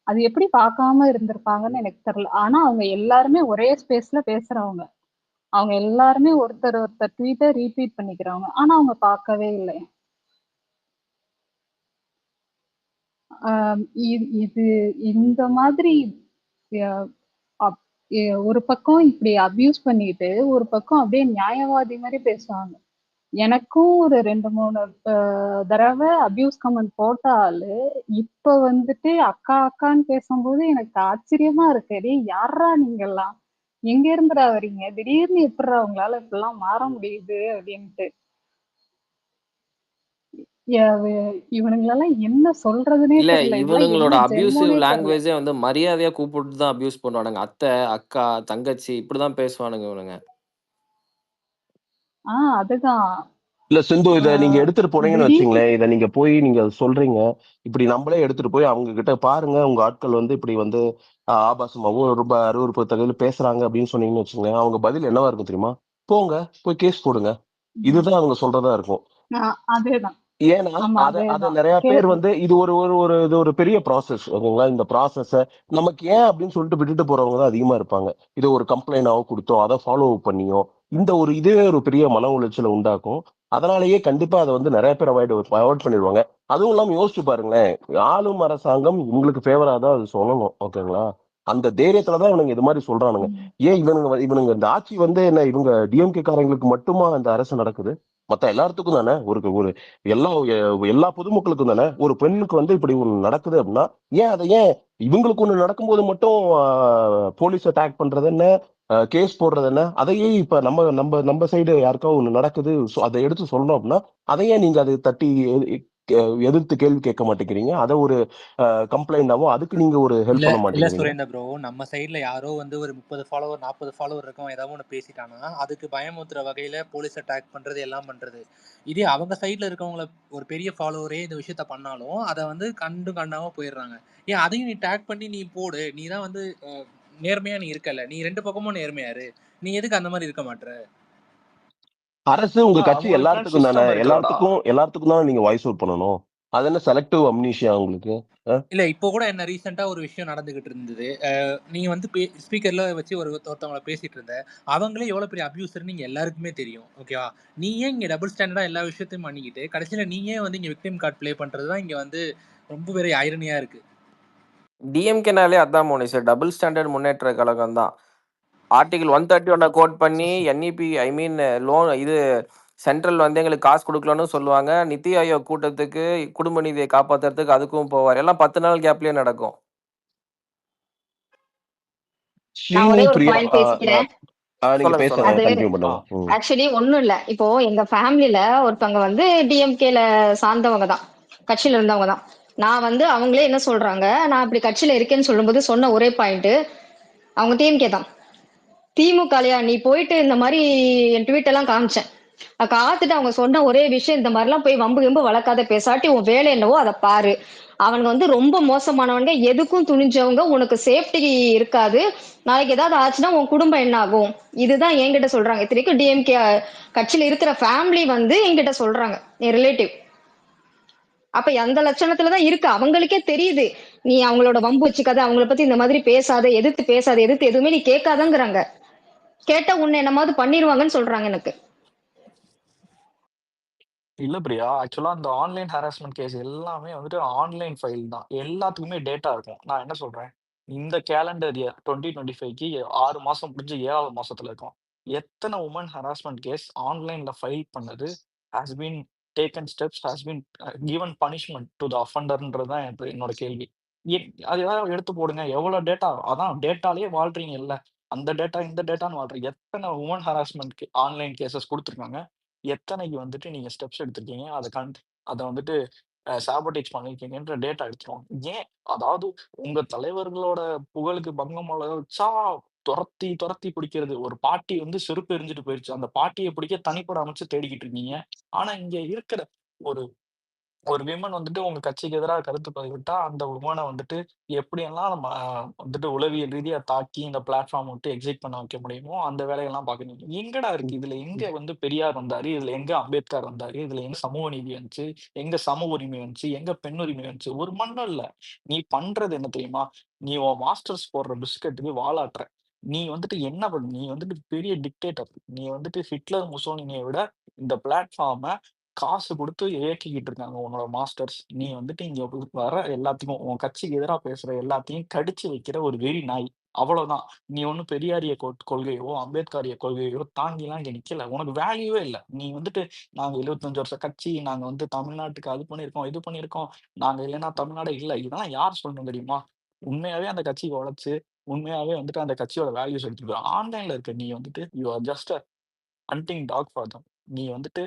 அது எப்படி பார்க்காம இருந்திருப்பாங்கன்னு எனக்கு தெரியல. ஆனா அவங்க எல்லாருமே ஒரே ஸ்பேஸ்ல பேசுறவங்க. அவங்க எல்லாருமே ஒருத்தர் ஒருத்தர் ட்வீட்ட ரீட்வீட் பண்ணிக்கிறவங்க. ஆனா அவங்க பார்க்கவே இல்லை. இது இந்த மாதிரி அஹ் அப்- ஒரு பக்கம் இப்படி அபியூஸ் பண்ணிட்டு ஒரு பக்கம் அப்படியே நியாயவாதி மாதிரி பேசுவாங்க. எனக்கும் ஒரு 2, 3 தடவை அபியூஸ் கமெண்ட் போட்ட ஆளு இப்ப வந்துட்டு அக்கா அக்கான்னு பேசும்போது எனக்கு ஆச்சரியமா இருக்கு. டேய் யாரா நீங்க எல்லாம், எங்க இருந்துடா வரீங்க, திடீர்னு எப்படிடா உங்களால இப்படிலாம் மாற முடியுது அப்படின்ட்டு. இவனுங்களெல்லாம் என்ன சொல்றதுன்னே இல்ல தெரியல. இதெல்லாம் இவனுங்களோட என்ன அபியூசிவ் ஜென்மோனே தெரியல. லாங்குவேஜே வந்து மரியாதையா கூப்பிட்டு தான் அபியூஸ் பண்ணுவானுங்க. அத்தை, அக்கா, தங்கச்சி இப்படிதான் பேசுவானுங்க இவனுங்க. அதுதான். இல்ல சிந்து, இதை நீங்க ஆஹ் எடுத்துட்டு போனீங்கன்னு திடீர்னு வச்சுங்களேன், இதை நீங்க போய் நீங்க சொல்றீங்க, இப்படி நம்மளே எடுத்துட்டு போய் அவங்க கிட்ட பாருங்க, உங்க ஆட்கள் வந்து இப்படி வந்து ஆபாசமாவும் ரொம்ப அருவருப்பு தகவல் பேசுறாங்க அப்படின்னு சொன்னீங்கன்னு வச்சுங்களேன், அவங்க பதில் என்னவா இருக்கும் தெரியுமா? போங்க, போய் கேஸ் போடுங்க. இதுதான் அவங்க சொல்றதா இருக்கும். அதேதான். ஏன்னா ஆமா அத அத அதேதான். நிறைய பேர் வந்து இது ஒரு ஒரு ஒரு இது ஒரு பெரிய ப்ராசஸ், ஓகேங்களா? இந்த ப்ராசஸ நமக்கு ஏன் அப்படின்னு சொல்லிட்டு விட்டுட்டு போறவங்க தான் அதிகமா இருப்பாங்க. இது ஒரு கம்ப்ளைண்டாவோ கொடுத்தோம், அதை ஃபாலோ பண்ணியோ இந்த ஒரு இதுவே ஒரு பெரிய மன உளைச்சலை உண்டாக்கும். அதனாலேயே கண்டிப்பா அதை வந்து நிறைய பேர் அவாய்ட் பண்ணிடுவாங்க. அதுவும் இல்லாம யோசிச்சு பாருங்களேன், ஆளும் அரசாங்கம் உங்களுக்கு ஃபேவரா தான் அது சொல்லணும், ஓகேங்களா? அந்த தைரியத்துலதான் இவனுங்க இது மாதிரி சொல்றானுங்க. ஏன் இவனுங்க இந்த ஆட்சி வந்து என்ன, இவங்க டிஎம்கே காரங்களுக்கு மட்டுமா இந்த அரசு நடக்குது? மத்த எல்லாத்துக்கும் தானே. ஒரு ஒரு எல்லா எல்லா பொதுமக்களுக்கும் தானே. ஒரு பெண்ணுக்கு வந்து இப்படி ஒண்ணு நடக்குது அப்படின்னா, ஏன் இவங்களுக்கு ஒண்ணு நடக்கும்போது மட்டும் போலீஸ் அட்டாக் பண்றது என்ன, கேஸ் போடுறது என்ன? அதையே இப்ப நம்ம நம்ம நம்ம சைடு யாருக்கா ஒண்ணு நடக்குது, அதை எடுத்து சொல்றோம் அப்படின்னா, அதையே நீங்க அதை தட்டி எதிர்த்து கேள்வி கேட்க மாட்டேங்கிறீங்க. அதை ஒரு கம்ப்ளைண்டாவோ அதுக்கு நீங்க ஒரு ஹெல்ப் இல்ல பண்ண இல்ல மாட்டேங்கிறீங்க. சுரேந்தர் ப்ரோ, நம்ம சைடுல யாரோ வந்து ஒரு 30 ஃபாலோவர் 40 ஃபாலோவர் இருக்கும், ஏதாவது ஒன்று பேசிட்டானா அதுக்கு பயமுறுத்துற வகையில போலீஸ் அட்டாக் பண்றது எல்லாம் பண்றது. இதே அவங்க சைடுல இருக்கவங்கள ஒரு பெரிய ஃபாலோவரே இந்த விஷயத்த பண்ணாலும் அதை வந்து கண்டாம போயிடுறாங்க. ஏன் அதையும் நீ டேக் பண்ணி நீ போடு, நீ தான் வந்து நேர்மையா நீ இருக்கல, நீ ரெண்டு பக்கமும் நேர்மையாரு, நீ எதுக்கு அந்த மாதிரி இருக்க மாட்ற? அரசு உங்க கட்சி அவங்களுக்குன்னு எல்லாத்துக்கும் தானே, சிஸ்டம் இருக்குல்லடா. எல்லாத்துக்கும் தானே நீங்க வாய்ஸ் அவுட் பண்ணணும். அது என்ன செலக்டிவ் அம்னீஷியா உங்களுக்கு? இல்ல இப்போ கூட என்ன ரீசெண்டா ஒரு விஷயம் நடந்துகிட்டு இருந்தது. நீங்க வந்து ஸ்பீக்கர்ல வச்சு ஒருத்தவங்கள பேசிட்டு இருந்த, அவங்களே எவ்வளவு பெரிய அபியூசர் நீங்க எல்லாருக்குமே தெரியும், ஓகேவா? நீ ஏன் இங்க டபுள் ஸ்டாண்டர்டா எல்லா விஷயத்தையும் பண்ணிக்கிட்டு கடைசியில நீ ஏன் வந்து இங்க விக்டிம் கார்டு ப்ளே பண்றதுதான் இங்க வந்து ரொம்ப பெரிய ஐரனியா இருக்கு. டிஎம்கேனாலே அதான் மோனிஸ், டபுள் ஸ்டாண்டர்ட் முன்னேற்ற கழகம் தான். ஆர்டிகல் 131 கோட் பண்ணி என்இபி ஐ மீன் லோன் இது சென்ட்ரல் வந்து எங்களுக்கு காசு கொடுக்கலன்னு சொல்லுவாங்க. நித்தி ஆயோக் கூட்டத்துக்கு குடும்ப நிதியை காப்பாத்துறதுக்கு அதுக்கும் போவார். எல்லாம் 10 நாள் கேப்லயே நடக்கும். நான் ஸ்ரீனி ஒரே ஒரு பிரியா, பாயிண்ட் பேசிக்கிறேன். நீங்க சொல்லுங்க பேசுங்க, சொல்லுங்க. அது கண்டினியூ பண்ணுங்க. ஆக்சுவலி ஒண்ணும் இல்ல. இப்போ எங்க ஃபேமிலில ஒருத்தவங்க வந்து டிஎம்கேல சார்ந்தவங்க தான், கட்சியில இருந்தவங்க தான். நான் வந்து அவங்களே என்ன சொல்றாங்க, நான் இப்படி கட்சியில இருக்கேன்னு சொல்லும்போது சொன்ன ஒரே பாயிண்ட், அவங்க டிஎம்கே தான். திமுகலையா நீ போயிட்டு இந்த மாதிரி என் ட்வீட் எல்லாம் காமிச்சேன். காத்துட்டு அவங்க சொன்ன ஒரே விஷயம், இந்த மாதிரிலாம் போய் வம்பு கிம்பு வளர்க்காத, பேசாட்டி உன் வேலை என்னவோ அதை பாரு. அவனுங்க வந்து ரொம்ப மோசமானவங்க, எதுக்கும் துணிஞ்சவங்க, உனக்கு சேஃப்டி இருக்காது, நாளைக்கு ஏதாவது ஆச்சுன்னா உன் குடும்பம் என்ன ஆகும். இதுதான் என்கிட்ட சொல்றாங்க. இத்தனைக்கும் டிஎம்கே கட்சியில இருக்கிற ஃபேமிலி வந்து என்கிட்ட சொல்றாங்க, என் ரிலேட்டிவ். அப்ப அந்த லட்சணத்துலதான் இருக்கு, அவங்களுக்கே தெரியுது. நீ அவங்களோட வம்பு வச்சுக்காத, அவங்கள பத்தி இந்த மாதிரி பேசாத, எதிர்த்து பேசாத, எதிர்த்து எதுவுமே நீ கேட்காதங்கிறாங்க. கேட்டா உன்னை என்னமாவது பண்ணிருவாங்கன்னு சொல்றாங்க எனக்கு. இல்ல பிரியா, ஆக்சுவலா இந்த ஆன்லைன் ஹராஸ்மெண்ட் கேஸ் எல்லாமே வந்துட்டு ஆன்லைன் ஃபைல் தான். எல்லாத்துக்குமே டேட்டா இருக்கும். நான் என்ன சொல்றேன், இந்த கேலண்டர் இயர் 2025க்கு 6 மாசம் முடிஞ்சு 7வது மாசத்துல இருக்கோம். எத்தனை உமன் ஹராஸ்மெண்ட் கேஸ் ஆன்லைன்ல ஃபைல் பண்ணது, has been taken steps, has been given punishment to the அஃபண்டர்ன்றது தான் என்னோட கேள்வி. அது ஏதாவது எடுத்து போடுங்க. எவ்வளவு டேட்டா, அதான் டேட்டாலேயே வாழ்றீங்க இல்ல, அந்த டேட்டா இந்த டேட்டான்னு வாழ்றீங்க. எத்தனை உமன் ஹராஸ்மெண்ட் ஆன்லைன் கேசஸ் கொடுத்துருக்காங்க, எத்தனைக்கு வந்துட்டு நீங்க ஸ்டெப்ஸ் எடுத்திருக்கீங்க, அத வந்துட்டு சாபோடேஜ் பண்ணிருக்கீங்கன்ற டேட்டா எடுத்துருவாங்க. ஏன்? அதாவது உங்க தலைவர்களோட புகழுக்கு பங்கம் வச்சா தொரத்தி தொரத்தி பிடிக்கிறது. ஒரு பாட்டி வந்து செருப்பு எறிஞ்சிட்டு போயிருச்சு, அந்த பாட்டியை பிடிக்க தனிப்பட அமைச்சு தேடிக்கிட்டு இருக்கீங்க. ஆனா இங்க இருக்கிற ஒரு ஒரு விமன் வந்துட்டு உங்க கட்சிக்கு எதிராக கருத்து பதிவிட்டா, அந்த உமன வந்துட்டு எப்படியெல்லாம் நம்ம வந்துட்டு உளவியல் ரீதியா தாக்கி இந்த பிளாட்ஃபார்ம் விட்டு எக்ஸிட் பண்ண வைக்க முடியுமோ, அந்த வேலையெல்லாம் பார்க்குறீங்க. எங்கடா இருக்கு? இதுல எங்க வந்து பெரியார் வந்தாரு? இதுல எங்க அம்பேத்கர் வந்தாரு? இதுல எங்க சமூக நீதி வந்துச்சு? எங்க சம உரிமை வந்துச்சு? எங்க பெண் உரிமை வந்துச்சு? ஒரு மண்ணும் இல்ல. நீ பண்றது என்ன தெரியுமா? நீ உன் மாஸ்டர்ஸ் போடுற பிஸ்கட்டுக்கு வாலாட்டுற. நீ வந்துட்டு என்ன பண்ண? நீ வந்துட்டு பெரிய டிக்டேட்டர். நீ வந்துட்டு ஹிட்லர், முசோலினிய விட இந்த பிளாட்ஃபார்ம காசு குடுத்து இயக்கிக்கிட்டு இருக்காங்க உன்னோட மாஸ்டர்ஸ். நீ வந்துட்டு இங்க வர எல்லாத்துக்கும் உன் கட்சிக்கு எதிரா பேசுற எல்லாத்தையும் கடிச்சு வைக்கிற ஒரு வெறி நாய். அவ்வளவுதான். நீ ஒண்ணும் பெரியாரிய கொள்கையோ, அம்பேத்கரிய கொள்கையோ தாங்கிலாம் இங்க நிக்கல. உனக்கு வேல்யூவே இல்ல. நீ வந்துட்டு நாங்க 75 வருஷ கட்சி, நாங்க வந்து தமிழ்நாட்டுக்கு அது பண்ணியிருக்கோம், இது பண்ணியிருக்கோம். நாங்க இல்லைன்னா தமிழ்நாடே இல்ல. இதெல்லாம் யார் சொல்லணும் தெரியுமா? உண்மையாவே அந்த கட்சிக்கு உழைச்சு, உண்மையாவே வந்துட்டு அந்த கட்சியோட வேல்யூஸ் எடுத்துட்டு ஆன்லைன்ல இருக்க நீ வந்துட்டு you are just a hunting dog for them. நீ வந்துட்டு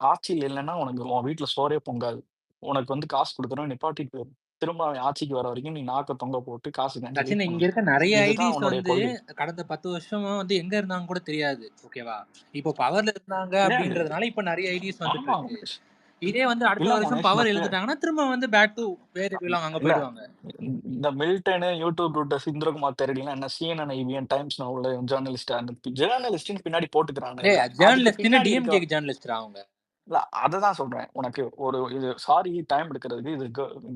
ஆட்சியில இல்லன்னா, உனக்கு உன் வீட்ல சோறே பொங்காது. உனக்கு வந்து காசு குடுக்குறவன் நிப்பாட்டிட்டு போயிரு. திரும்ப அவன் ஆட்சிக்கு வர வரைக்கும் நீ நாக்க தொங்க போட்டு காசுக்காண்டி சச்சின், வெயிட் இங்க பண்ணு. இருக்க நெறைய இதுதான் ஐடிஸ் உன்னுடைய வந்து கொள்கை. கடந்த 10 வருஷமா வந்து எங்க இருந்தாங்கன்னு கூட தெரியாது. ஓகேவா? இப்போ பவர்ல இருந்தாங்க ஏன் அப்படின்றதுனால இப்ப நெறைய ஐடிஸ் வந்துட்டு ஆமா இருக்கு. மனோஜ். இதே வந்து அடுத்த இல்ல வருஷம் மனோஜ். பவர் இழுத்துட்டாங்கன்னா, திரும்ப வந்து back to where it belong அங்க இல்ல போயிடுவாங்க. இந்த மில்டனு, யூடியூப் ரூட்டர்ஸ், இந்திரகுமார் தெரடிலாம் என்ன CNN, IBN, டைம்ஸ் நவுல ஜேர்னலிஸ்ட்டா ஜேர்னலிஸ்ட்ன்னு பின்னாடி போட்டுக்கிறானுல்ல. அதுக்கு ஜேர்னலிஸ்ட்னு பின்னாடி இருக்க டிஎம்கேக்கு ஜேர்னலிஸ்ட்ரா அவங்க. இல்ல அததான் சொல்றேன். உனக்கு ஒரு இது சாரி டைம் எடுக்கிறதுக்கு இது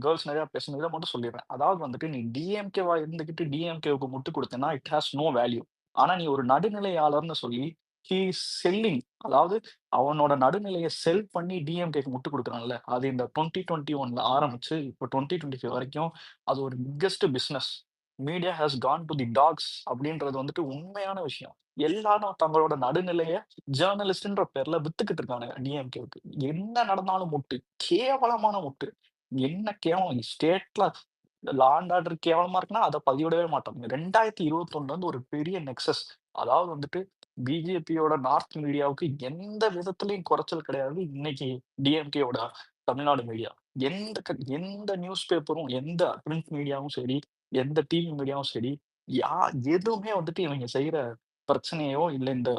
கேர்ள்ஸ் நெறைய பேசணும். இத மட்டும் சொல்லிடுறேன். அதாவது வந்துட்டு நீ டிஎம்கேவா இருந்துகிட்டு டிஎம்கேவுக்கு முட்டு குடுத்தேன்னா, இட் ஹாஸ் நோ வேல்யூ. ஆனா நீ ஒரு நடுநிலையாளர்ன்னு சொல்லி ஹி இஸ் செல்லிங். அதாவது அவனோட நடுநிலைய செல் பண்ணி டிஎம்கேக்கு முட்டு குடுக்குறான்ல. அது இந்த 2021ல ஆரம்பிச்சு இப்போ 2025 வரைக்கும் அது ஒரு biggest business. Media has gone to the dogs அப்படின்றது வந்துட்டு உண்மையான விஷயம். எல்லாரும் தங்களோட நடுநிலைய ஜேர்னலிஸ்ட்ன்ற பேர்ல வித்துக்கிட்டு இருக்கானுங்க டிஎம்கேவுக்கு. என்ன நடந்தாலும் முட்டு. கேவலமான முட்டு. என்ன கேவலம் ஸ்டேட்ல லா அண்ட் ஆர்டர் கேவலமா இருக்குன்னா, அத பதிவிடவே மாட்டாங்க. 2021 வந்து ஒரு பெரிய நெக்ஸஸ். அதாவது வந்துட்டு பிஜேபியோட நார்த் மீடியாவுக்கு எந்த விதத்திலயும் குறைச்சல் கிடையாது. இன்னைக்கு டிஎம்கேவோட தமிழ்நாடு மீடியா. எந்த நியூஸ் பேப்பரும், எந்த பிரிண்ட் மீடியாவும் சரி, எந்த டிவி மீடியாவும் சரி, யா எதுவுமே வந்துட்டு இவங்க செய்யற பிரச்சனையோ, இல்ல இந்த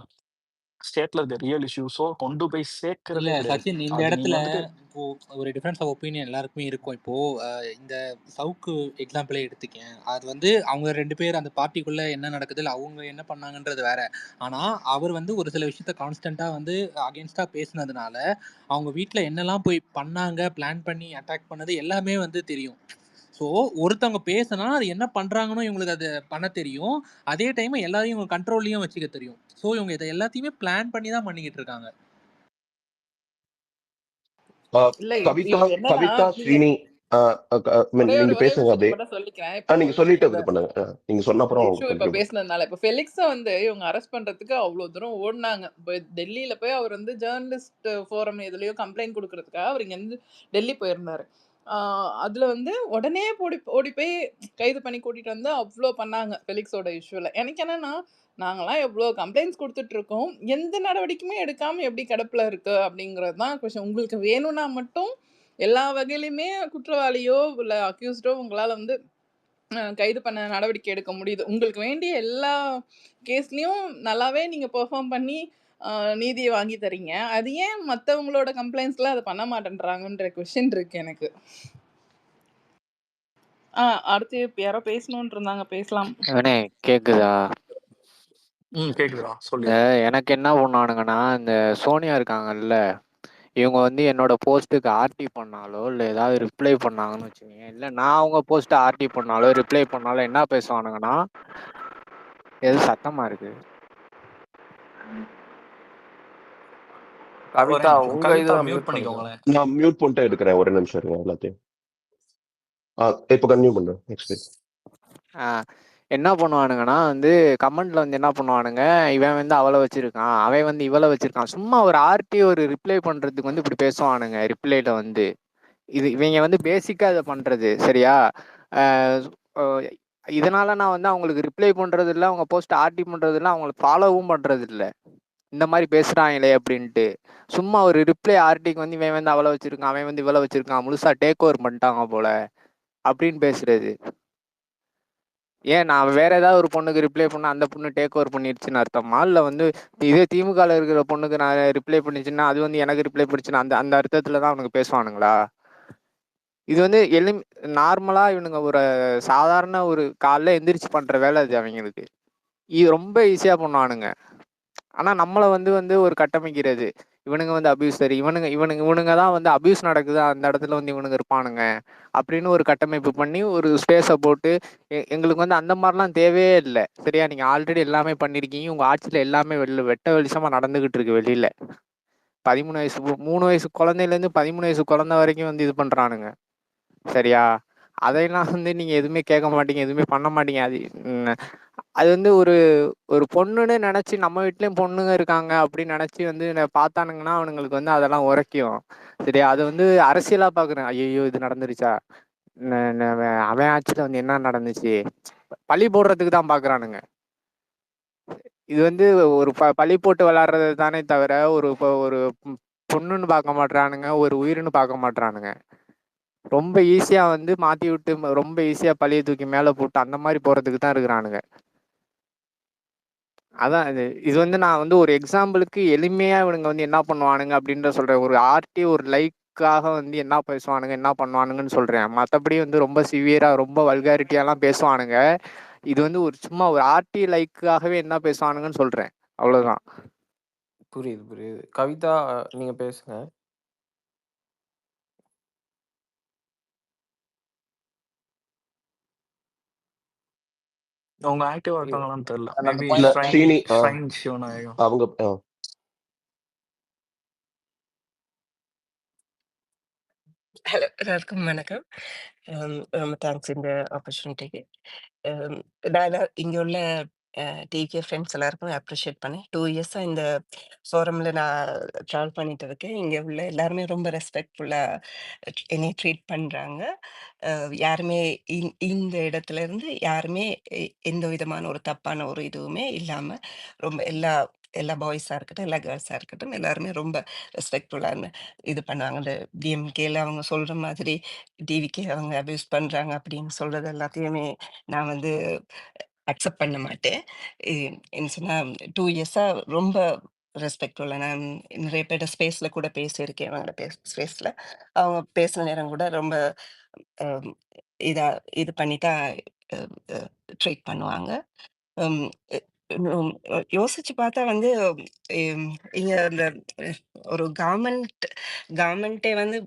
ஸ்டேட்ல இருக்க ரியல் இஷ்யூஸோ கொண்டு போய் இல்ல சேர்க்கிறதே கிடையாது. சச்சின், இந்த அது நீங்க இடத்துல வந்துட்டு இப்போ ஒரு டிஃபரன்ஸ் ஆஃப் ஒப்பீனியன் எல்லாருக்குமே இருக்கும். இப்போ இந்த சவுக்கு எக்ஸாம்பிளே எடுத்துக்கேன். அது வந்து அவங்க 2 பேர் அந்த பார்ட்டிக்குள்ள என்ன நடக்குது, இல்ல அவங்க என்ன பண்ணாங்கன்றது வேற. ஆனா அவர் வந்து ஒரு சில விஷயத்த கான்ஸ்டன்ட்டா வந்து அகைன்ஸ்டா பேசுனதுனால, அவங்க வீட்ல என்னெல்லாம் போய் பண்ணாங்க, பிளான் பண்ணி அட்டாக் பண்ணது எல்லாமே வந்து தெரியும். ஸோ ஒருத்தவங்க பேசுனா அது என்ன பண்றாங்கன்னு இவங்களுக்கு அது பண்ண தெரியும். அதே டைம் எல்லாரையும் இவங்க கண்ட்ரோல்லயும் வச்சுக்க தெரியும். ஸோ இவங்க இத எல்லாத்தையுமே பிளான் பண்ணி தான் பண்ணிக்கிட்டு இருக்காங்க. இல்ல கவிதா இப்ப என்னன்னா கவிதா நீங்க ஸ்ரீனி நீங்க ஒரே பேசுங்க விஷயத்த அப்படியே. மட்டும் சொல்லிக்கிறேன். இப்போ நீங்க சொல்லிட்டு இந்த இது பண்ணுங்க. நீங்க சொன்ன அப்புறம் இஷ்யூ இப்ப கண்டினியூ. பேசுனதுனால இப்ப ஃபெலிக்ஸ வந்து இவங்க அரெஸ்ட் பண்றதுக்கு அவ்வளவு தூரம் ஓடுனாங்க. இப்ப டெல்லியில போய் அவர் வந்து ஜேர்னலிஸ்ட் ஃபோரம் எதுலயோ கம்ப்ளைண்ட் குடுக்கறதுக்காக அவர் இங்க இருந்து டெல்லி போயிருந்தாரு. அதுல வந்து உடனே ஓடி போய் கைது பண்ணி கூட்டிட்டு வந்து அவ்ளோ பண்ணாங்க ஃபெலிக்ஸோட இஷ்யூல. எனக்கு என்னன்னா, நாங்கலாம் எவ்ளோ கம்ப்ளைண்ட்ஸ் குடுத்துட்டு இருக்கோம். எந்த நடவடிக்கையுமே எடுக்காம எப்படி கிடப்புல இருக்கு அப்படிங்கிறது தான் கொஸ்டின். உங்களுக்கு வேணும்னா மட்டும் எல்லா வகையிலுமே குற்றவாளியோ, இல்ல அக்யூஸ்டோ உங்களால வந்து கைது பண்ண நடவடிக்கை எடுக்க முடியுது. உங்களுக்கு வேண்டிய எல்லா கேஸ்லயும் நல்லாவே நீங்க பெர்ஃபார்ம் பண்ணி அ நீதிய வாங்கி தர்றீங்க. அது ஏன் மத்தவங்களோட கம்ப்ளைண்ட்ஸ்லாம் அத பண்ண மாட்டேன்றாங்கன்ற கொஸ்டின் இருக்கு எனக்கு. அடுத்து இப்ப யாரோ பேசணும்னு இருந்தாங்க, பேசலாம். இவனே கேக்குதா? கேக்குதுடா சொல்லு. எனக்கு என்ன பண்ணுவானுங்கன்னா, இந்த சோனியா இருக்காங்கல்ல, இவங்க வந்து என்னோட போஸ்ட்டுக்கு ஆர்டி பண்ணாலோ, இல்ல ஏதாவது ரிப்ளை பண்ணாங்கன்னு வச்சுக்கோங்க, இல்ல நான் அவங்க போஸ்ட்டை ஆர்டி பண்ணாலோ, ரிப்ளை பண்ணாலோ என்ன பேசுவானுங்கன்னா, எது சத்தமா இருக்கு? கவிதா ஒரே நிமிஷம். உங்க கவிதா இதுவை மியூட் மியூட் பண்ணிக்கோ. பண்ணிக்கோங்களேன். நான் மியூட் பண்ணிட்டு எடுக்கிறேன். ஒரு நிமிஷம் இருங்க எல்லாத்தையும். இப்போ கன்டினியூ பண்றேன். நெக்ஸ்ட் என்ன பண்ணுவானுங்கன்னா வந்து கமெண்ட்ல வந்து என்ன பண்ணுவானுங்க, இவன் வந்து அவளை வச்சிருக்கான், அவன் வந்து இவளை வச்சிருக்கான். சும்மா ஒரு ஆர்டி ஒரு ரிப்ளை பண்றதுக்கு வந்து இப்படி பேசுவானுங்க. ரிப்ளைல வந்து இவங்க வந்து பேசிக்கா இதை பண்றது சரியா. இதனால நான் வந்து அவங்களுக்கு ரிப்ளை பண்றது இல்லை, அவங்க போஸ்ட் ஆர்டி பண்றது இல்லை, அவங்களை ஃபாலோவும் பண்றது இல்லை. இந்த மாதிரி பேசுறாங்களே அப்படின்ட்டு சும்மா ஒரு ரிப்ளை ஆர்டிக்கு வந்து இவன் வந்து அவளை வச்சிருக்கான், அவன் வந்து இவளை வச்சிருக்கான், முழுசா டேக் ஓவர் பண்ணிட்டாங்க போல அப்படின்னு பேசுறது. ஏன் நான் வேற ஏதாவது ஒரு பொண்ணுக்கு ரிப்ளை பண்ணா அந்த பொண்ணு டேக் ஓவர் பண்ணிருச்சுன்னு அர்த்தமா? இல்ல வந்து இதே திமுகல இருக்கிற பொண்ணுக்கு நான் ரிப்ளை பண்ணிச்சுன்னா அது வந்து எனக்கு ரிப்ளை பண்ணிச்சுன்னா அந்த அந்த அர்த்தத்துல தான் அவனுங்க பேசுவானுங்களா? இது வந்து நார்மலா இவனுங்க ஒரு சாதாரண ஒரு காலைல எந்திரிச்சு பண்ற வேலை அது அவங்களுக்கு. இது ரொம்ப ஈஸியா பண்ணுவானுங்க. ஆனா நம்மள வந்து வந்து ஒரு கட்டமைக்கிறது, இவனுங்க வந்து அபியூசர், இவனுங்க தான் வந்து அபியூஸ் நடக்குது அந்த இடத்துல வந்து இவனுங்க இருப்பானுங்க அப்படின்னு ஒரு கட்டமைப்பு பண்ணி ஒரு ஸ்பேஸை போட்டு எங்களுக்கு வந்து அந்த மாதிரிலாம் தேவையே இல்லை. சரியா? நீங்க ஆல்ரெடி எல்லாமே பண்ணிருக்கீங்க. உங்க ஆட்சியில எல்லாமே வெட்ட வெளிச்சமா நடந்துகிட்டு இருக்கு வெளியில. 13 வயசு 3 வயசு குழந்தையில இருந்து 13 வயசு குழந்தை வரைக்கும் வந்து இது பண்றானுங்க. சரியா? அதையெல்லாம் வந்து நீங்க எதுவுமே கேட்க மாட்டீங்க, எதுவுமே பண்ண மாட்டீங்க. அது வந்து ஒரு ஒரு பொண்ணுன்னு நினைச்சு நம்ம வீட்லயும் பொண்ணுங்க இருக்காங்க அப்படின்னு நினைச்சு வந்து பார்த்தானுங்கன்னா அவனுங்களுக்கு வந்து அதெல்லாம் உரைக்கும். சரியா? அது வந்து அரசியலா பாக்குறேன். ஐயோ இது நடந்துருச்சா, அவன் ஆட்சியில வந்து என்ன நடந்துச்சு, பழி போடுறதுக்கு தான் பாக்குறானுங்க. இது வந்து ஒரு பழி போட்டு விளையாடுறது தானே தவிர ஒரு பொண்ணுன்னு பார்க்க மாட்றானுங்க, ஒரு உயிர்னு பார்க்க மாட்றானுங்க. ரொம்ப ஈஸியா வந்து மாத்தி விட்டு ரொம்ப ஈஸியா பழிய தூக்கி மேல போட்டு அந்த மாதிரி போறதுக்கு தான் இருக்கிறானுங்க. அதான் இது வந்து நான் வந்து ஒரு எக்ஸாம்பிளுக்கு எளிமையா இவனுங்க வந்து என்ன பண்ணுவானுங்க அப்படின்ற சொல்றேன். ஒரு ஆர்டி ஒரு லைக்காக வந்து என்ன பேசுவானுங்க என்ன பண்ணுவானுங்கன்னு சொல்றேன். மற்றபடி வந்து ரொம்ப சிவியரா ரொம்ப வல்காரிட்டியாலாம் பேசுவானுங்க. இது வந்து ஒரு சும்மா ஒரு ஆர்டி லைக்காகவே என்ன பேசுவானுங்கன்னு சொல்றேன். அவ்வளவுதான். புரியுது புரியுது. கவிதா, நீங்க பேசுங்க. அவங்க ஆக்டிவா இருக்காங்களான்னு தெரியல. அந்த மேபி இல்ல பாயிண்ட் ஸ்ரீனி ஃப்ரைன் சிவநாயகம். அவங்க ஹலோ, எல்லாருக்கும் வணக்கம். ரொம்ப தேங்க்ஸ் இந்த ஆப்பர்ச்சுனிட்டிக்கு. நான் இங்கே உள்ள டிகே ஃப்ரெண்ட்ஸ் எல்லாருக்கும் அப்ரிஷியேட் பண்ணேன். 2 இயர்ஸாக இந்த ஃபோரமில் நான் ட்ராவல் பண்ணிட்டு இருக்கேன். இங்கே உள்ள எல்லாருமே ரொம்ப ரெஸ்பெக்ட்ஃபுல்லாக என்னை ட்ரீட் பண்ணுறாங்க. யாருமே இந்த இடத்துல இருந்து யாருமே எந்த விதமான ஒரு தப்பான ஒரு இதுவுமே இல்லாமல் ரொம்ப எல்லா எல்லா பாய்ஸாக இருக்கட்டும், எல்லா கேர்ள்ஸாக இருக்கட்டும், எல்லாருமே ரொம்ப ரெஸ்பெக்ட்ஃபுல்லாக இது பண்ணுவாங்க. இந்த டிஎம்கேல அவங்க சொல்ற மாதிரி டிவிகே அவங்க அபியூஸ் பண்றாங்க அப்படின்னு சொல்றது எல்லாத்தையுமே நான் வந்து அக்செப்ட் பண்ண மாட்டேன். என்ன சொன்னா 2 இயர்ஸா ரொம்ப ரெஸ்பெக்ட்ஃபுல்லா நான் நிறைய பேர்ட்ட ஸ்பேஸ்ல கூட பேசியிருக்கேன். அவங்களோட ஸ்பேஸ்ல. அவங்க பேசுன நேரம் கூட ரொம்ப அம் இதா இது பண்ணி தான் அ அ ட்ரீட் பண்ணுவாங்க. ம். எ ம் யோசிச்சு பார்த்தா வந்து இம் இங்க இந்த ஒரு கவர்மெண்ட்டே வந்து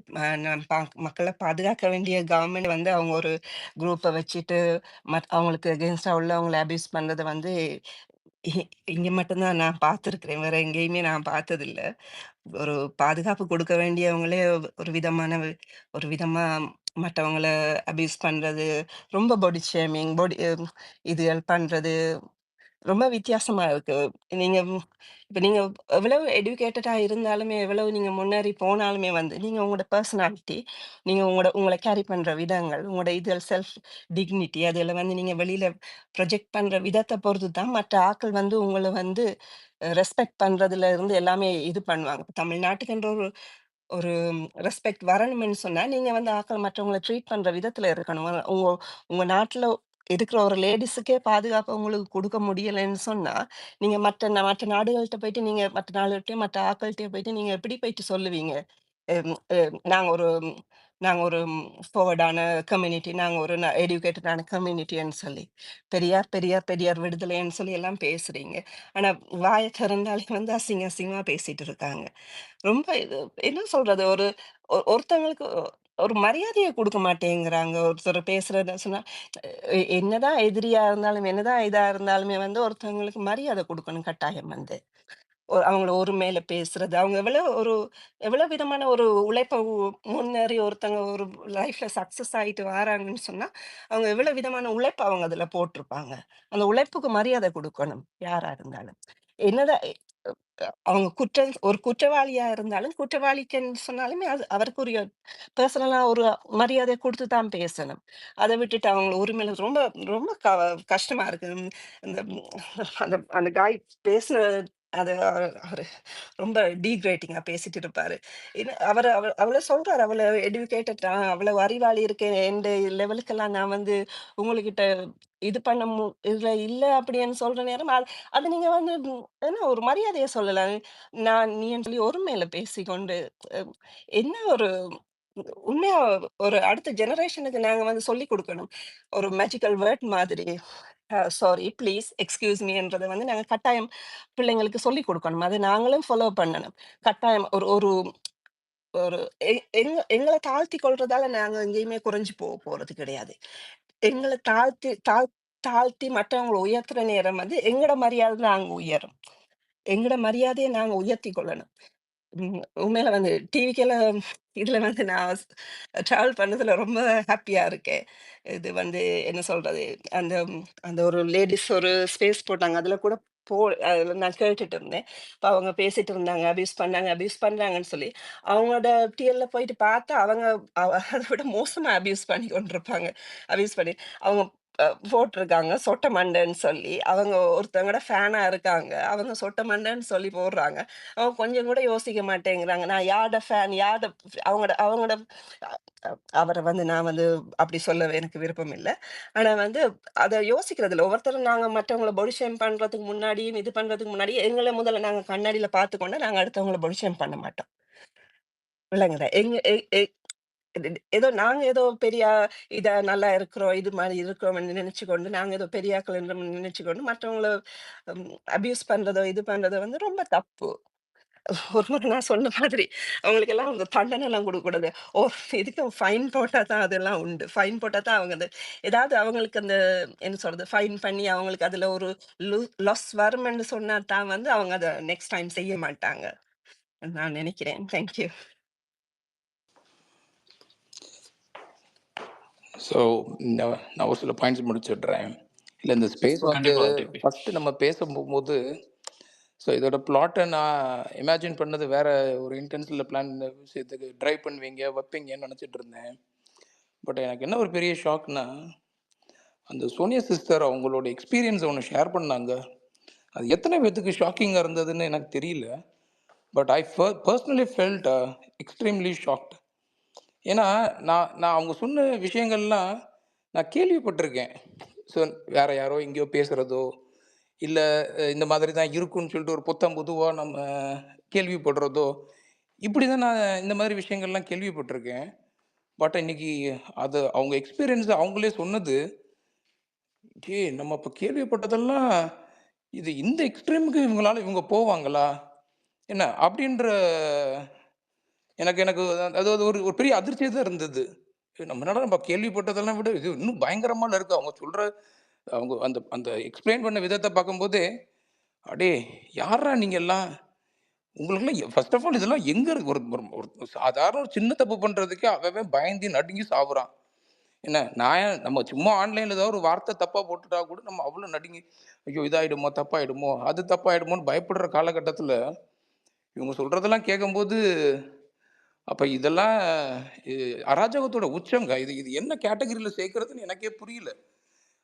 நான் மக்கள பாதுகாக்க வேண்டிய கவர்மெண்ட் வந்து அவங்க ஒரு குரூப்ப வச்சுட்டு அவங்களுக்கு அகெயின்ஸ்டா உள்ளவங்கள அபியூஸ் பண்றத வந்து இ இங்க மட்டும் தான் நான் பார்த்துருக்கிறேன். வேற எங்கேயுமே நான் பார்த்ததில்ல. ஒரு பாதுகாப்பு கொடுக்க வேண்டியவங்களே ஒரு விதமா மத்தவங்கள அபியூஸ் பண்றது, ரொம்ப பாடி ஷேமிங், இதுகள் பண்றது ரொம்ப வித்தியாசமா இருக்கு. நீங்க இப்ப நீங்க எவ்வளவு எடுகேட்டடா இருந்தாலுமே, எவ்வளவு நீங்க முன்னேறி போனாலுமே வந்து, நீங்க உங்களோட பெர்சனாலிட்டி, நீங்க உங்கள கேரி பண்ற விதங்கள், உங்களோட இது செல்ஃப் டிக்னிட்டி அதுல வந்து நீங்க வெளியில ப்ரொஜெக்ட் பண்ற விதத்த பொறுத்து தான் மற்ற ஆட்கள் வந்து உங்கள வந்து ரெஸ்பெக்ட் பண்றதுல இருந்து எல்லாமே இது பண்ணுவாங்க. இப்ப தமிழ்நாட்டுக்குன்ற ஒரு ஒரு ரெஸ்பெக்ட் வரணும்னு சொன்னா, நீங்க வந்து ஆட்கள் மற்றவங்கள ட்ரீட் பண்ற விதத்துல இருக்கணும். உங்க உங்க நாட்டுல இருக்கிற ஒரு லேடீஸுக்கே பாதுகாப்பு உங்களுக்கு குடுக்க முடியலைன்னு சொன்னா, நீங்க மற்ற நாடுகள்ட்ட போயிட்டு நீங்க மற்ற நாடுகள்ட்டயும், மற்ற ஆட்கள்ட்டயும் போயிட்டு நீங்க எப்படி போயிட்டு சொல்லுவீங்க? எம் எ நாங்க ஒரு நாங்க ஒரு ஃபார்வர்டான கம்யூனிட்டி, நாங்க ஒரு எடுகேட்டடான கம்யூனிட்டின்னு சொல்லி. பெரியார், பெரியார், பெரியார் விடுதலைன்னு சொல்லி எல்லாம் பேசுறீங்க. ஆனா வாய திறந்தாலே வந்து அசிங்கமா பேசிட்டு இருக்காங்க. ரொம்ப இது என்ன சொல்றது? ஒரு ஒருத்தவங்களுக்கு ஒரு மரியாதைய குடுக்க மாட்டேங்கிறாங்க. ஒருத்தர் பேசுறத சொன்னா, என்னதான் எதிரியா இருந்தாலும், என்னதான் இதா இருந்தாலுமே வந்து ஒருத்தவங்களுக்கு மரியாதை குடுக்கணும் கட்டாயம் வந்து. அவங்கள ஒருமையில பேசுறது. அவங்க எவ்வளவு விதமான ஒரு உழைப்ப முன்னேறி ஒருத்தங்க ஒரு லைஃப்ல சக்சஸ் ஆயிட்டு வராங்கன்னு சொன்னா, அவங்க எவ்வளவு விதமான உழைப்ப அவங்க அதுல போட்டிருப்பாங்க. அந்த உழைப்புக்கு மரியாதை குடுக்கணும், யாரா இருந்தாலும். என்னதான் அவங்க ஒரு குற்றவாளியா இருந்தாலும், குற்றவாளிக்குன்னு சொன்னாலுமே அது அவருக்குரிய பெர்சனலா ஒரு மரியாதை குடுத்து தான் பேசணும். அத விட்டுட்டு அவங்கள உரிமையில ரொம்ப ரொம்ப கஷ்டமா இருக்கு. அந்த அந்த அந்த காய் பேசுன அது அவரு ரொம்ப டீக்ரேட்டிங்கா பேசிட்டு இருப்பாரு. அவள சொல்றாரு, "அவள எடுகேட்டட் அவ்வளவு அறிவாளி இருக்கேன். எந்த லெவலுக்கெல்லாம் நான் வந்து உங்ககிட்ட இது பண்ண இதுல இல்ல" அப்படின்னு சொல்ற நேரம், அது நீங்க வந்து என்ன ஒரு மரியாதையா சொல்லலாம். நீன்னு சொல்லி ஒருமையில பேசிக்கொண்டு, அ என்ன ஒரு உண்மையா ஒரு அடுத்த ஜெனரேஷனுக்கு நாங்க வந்து சொல்லிக் குடுக்கணும். ஒரு மேஜிக்கல் வேர்ட் மாதிரி. சாரி, ப்ளீஸ், எக்ஸ்கியூஸ் மீன்றத வந்து நாங்க கட்டாயம் பிள்ளைங்களுக்கு சொல்லிக் குடுக்கணும். அது நாங்களும் ஃபாலோ பண்ணணும். கட்டாயம் ஒரு ஒரு ஒரு எங்கள தாழ்த்திக் கொள்றதால நாங்க எங்கேயுமே குறைஞ்சு போறது கிடையாது. எங்கள தாழ்த்தி மற்றவங்கள உயர்த்துற நேரம் வந்து எங்கட மரியாதை நாங்க உயரும். எங்கட மரியாதைய நாங்க உயர்த்திக் கொள்ளணும். உண்மையில வந்து டிவிக்கேல இதுல வந்து நான் ட்ராவல் பண்ணதுல ரொம்ப ஹாப்பியா இருக்கேன். இது வந்து என்ன சொல்றது, அந்த அந்த ஒரு லேடீஸ் ஒரு ஸ்பேஸ் போட்டாங்க. அதுல கூட போ அதுல நான் கேட்டுட்டு இருந்தேன். அப்ப அவங்க பேசிட்டு இருந்தாங்க. அபியூஸ் பண்றாங்கன்னு சொல்லி. அவங்களோட டிஎல்ல போயிட்டு பார்த்தா, அவங்க அத விட மோசமா அபியூஸ் பண்ணி கொண்டிருப்பாங்க. அபியூஸ் பண்ணி அவங்க போட்டிருக்காங்க சொட்ட மண்டைன்னு சொல்லி. அவங்க ஒருத்தவங்களோட ஃபேனா இருக்காங்க. அவங்க சொட்ட மண்டைன்னு சொல்லி போடுறாங்க. அவங்க கொஞ்சம் கூட யோசிக்க மாட்டேங்கிறாங்க. நான் யாரோட ஃபேன், அவங்களோட அவங்களோட அ அ அவர வந்து நான் வந்து அப்படி சொல்ல எனக்கு விருப்பம் இல்ல. ஆனா வந்து அத யோசிக்கிறது இல்ல. ஒவ்வொருத்தரும் நாங்க மற்றவங்கள பாடி ஷேம் பண்றதுக்கு முன்னாடியும், இது பண்றதுக்கு முன்னாடி எங்கள முதல்ல நாங்க கண்ணாடியில பார்த்துக்கொண்டு, நாங்க அடுத்தவங்கள பாடி ஷேம் பண்ண மாட்டோம். விளங்குதா? எங்க எ எ நாங்க ஏதோ பெரிய நல்லா இருக்கிறோம், இது மாரி இருக்கிறோம்னு நினைச்சுக்கொண்டு, நாங்க ஏதோ பெரிய ஆட்கள் என்று நினைச்சுக்கொண்டு, மற்றவங்கள அபியூஸ் பண்றதோ, இது பண்றதோ வந்து ரொம்ப தப்பு. ஒரு முறை நான் சொன்ன மாதிரி, அவங்களுக்கெல்லாம் அந்த தண்டனைலாம் குடுக்கக்கூடாது. ஓ! இதுக்கு ஃபைன் போட்டா தான் அதெல்லாம் உண்டு. ஃபைன் போட்டா தான் அவங்க ஏதாவது அவங்களுக்கு அந்த என்ன சொல்றது, ஃபைன் பண்ணி அவங்களுக்கு அதுல ஒரு லு லாஸ் வரும்ன்னு சொன்னா தான் வந்து அவங்க அத நெக்ஸ்ட் டைம் செய்ய மாட்டாங்க. நான் நினைக்கிறேன். Thank you. ஸோ நான் ஒரு சில பாயிண்ட்ஸ் முடிச்சிடுறேன். இல்லை, இந்த ஸ்பேஸ் வந்து கண்டிப்பா டிபி. ஃபஸ்ட்டு நம்ம பேச போகும்போது, ஸோ இதோட பிளாட்டை நான் இமேஜின் பண்ணது வேற ஒரு இன்டென்ஷனில் பிளான் விஷயத்துக்கு ட்ரைவ் பண்ணுவீங்க வைப்பீங்கன்னு நினச்சிட்டு இருந்தேன். பட் எனக்கு என்ன ஒரு பெரிய ஷாக்னா, அந்த சோனியா சிஸ்டர் அவங்களோட எக்ஸ்பீரியன்ஸ் ஒன்று ஷேர் பண்ணாங்க. அது எத்தனை பேர்த்துக்கு ஷாக்கிங்காக இருந்ததுன்னு எனக்கு தெரியல. But I personally felt extremely shocked. ஏன்னா நான் அவங்க சொன்ன விஷயங்கள்லாம் நான் கேள்விப்பட்டிருக்கேன். ஸோ வேற யாரோ எங்கேயோ பேசுகிறதோ, இல்லை இந்த மாதிரி தான் இருக்குன்னு சொல்லிட்டு ஒரு புத்தம் பொதுவாக நம்ம கேள்விப்படுறதோ, இப்படி தான் நான் இந்த மாதிரி விஷயங்கள்லாம் கேள்விப்பட்டிருக்கேன். பட் இன்னைக்கு அது அவங்க எக்ஸ்பீரியன்ஸ் அவங்களே சொன்னது, நம்ம இப்போ கேள்விப்பட்டதெல்லாம் இது இந்த எக்ஸ்ட்ரீமுக்கு இவங்க போவாங்களா என்ன அப்படின்ற எனக்கு எனக்கு அது அது ஒரு ஒரு பெரிய அதிர்ச்சியாக தான் இருந்தது. நம்ம கேள்விப்பட்டதெல்லாம் விட இது இன்னும் பயங்கரமான இருக்கு. அவங்க அந்த அந்த எக்ஸ்பிளைன் பண்ண விதத்தை பார்க்கும்போதே, அடே யார்ரா நீங்க எல்லாம்? உங்களுக்கெல்லாம் ஃபர்ஸ்ட் ஆஃப் ஆல் இதெல்லாம் எங்க இருக்கு? ஒரு ஒரு ஒரு சாதாரண ஒரு சின்ன தப்பு பண்றதுக்கே அவன் பயந்து நடுங்கி சாவுறான். என்ன நம்ம சும்மா ஆன்லைன்ல ஏதாவது ஒரு வார்த்தை தப்பா போட்டுட்டா கூட நம்ம அவ்வளோ நடுங்கி, ஐயோ இதாயிடுமோ, தப்பாயிடுமோ, அது தப்பாயிடுமோன்னு பயப்படுற காலகட்டத்தில் இவங்க சொல்றதெல்லாம் கேட்கும்போது, அப்ப இதெல்லாம் அராஜகத்தோட உச்சங்க. இது இது என்ன கேட்டகரியில சேர்க்கிறதுன்னு எனக்கே புரியல.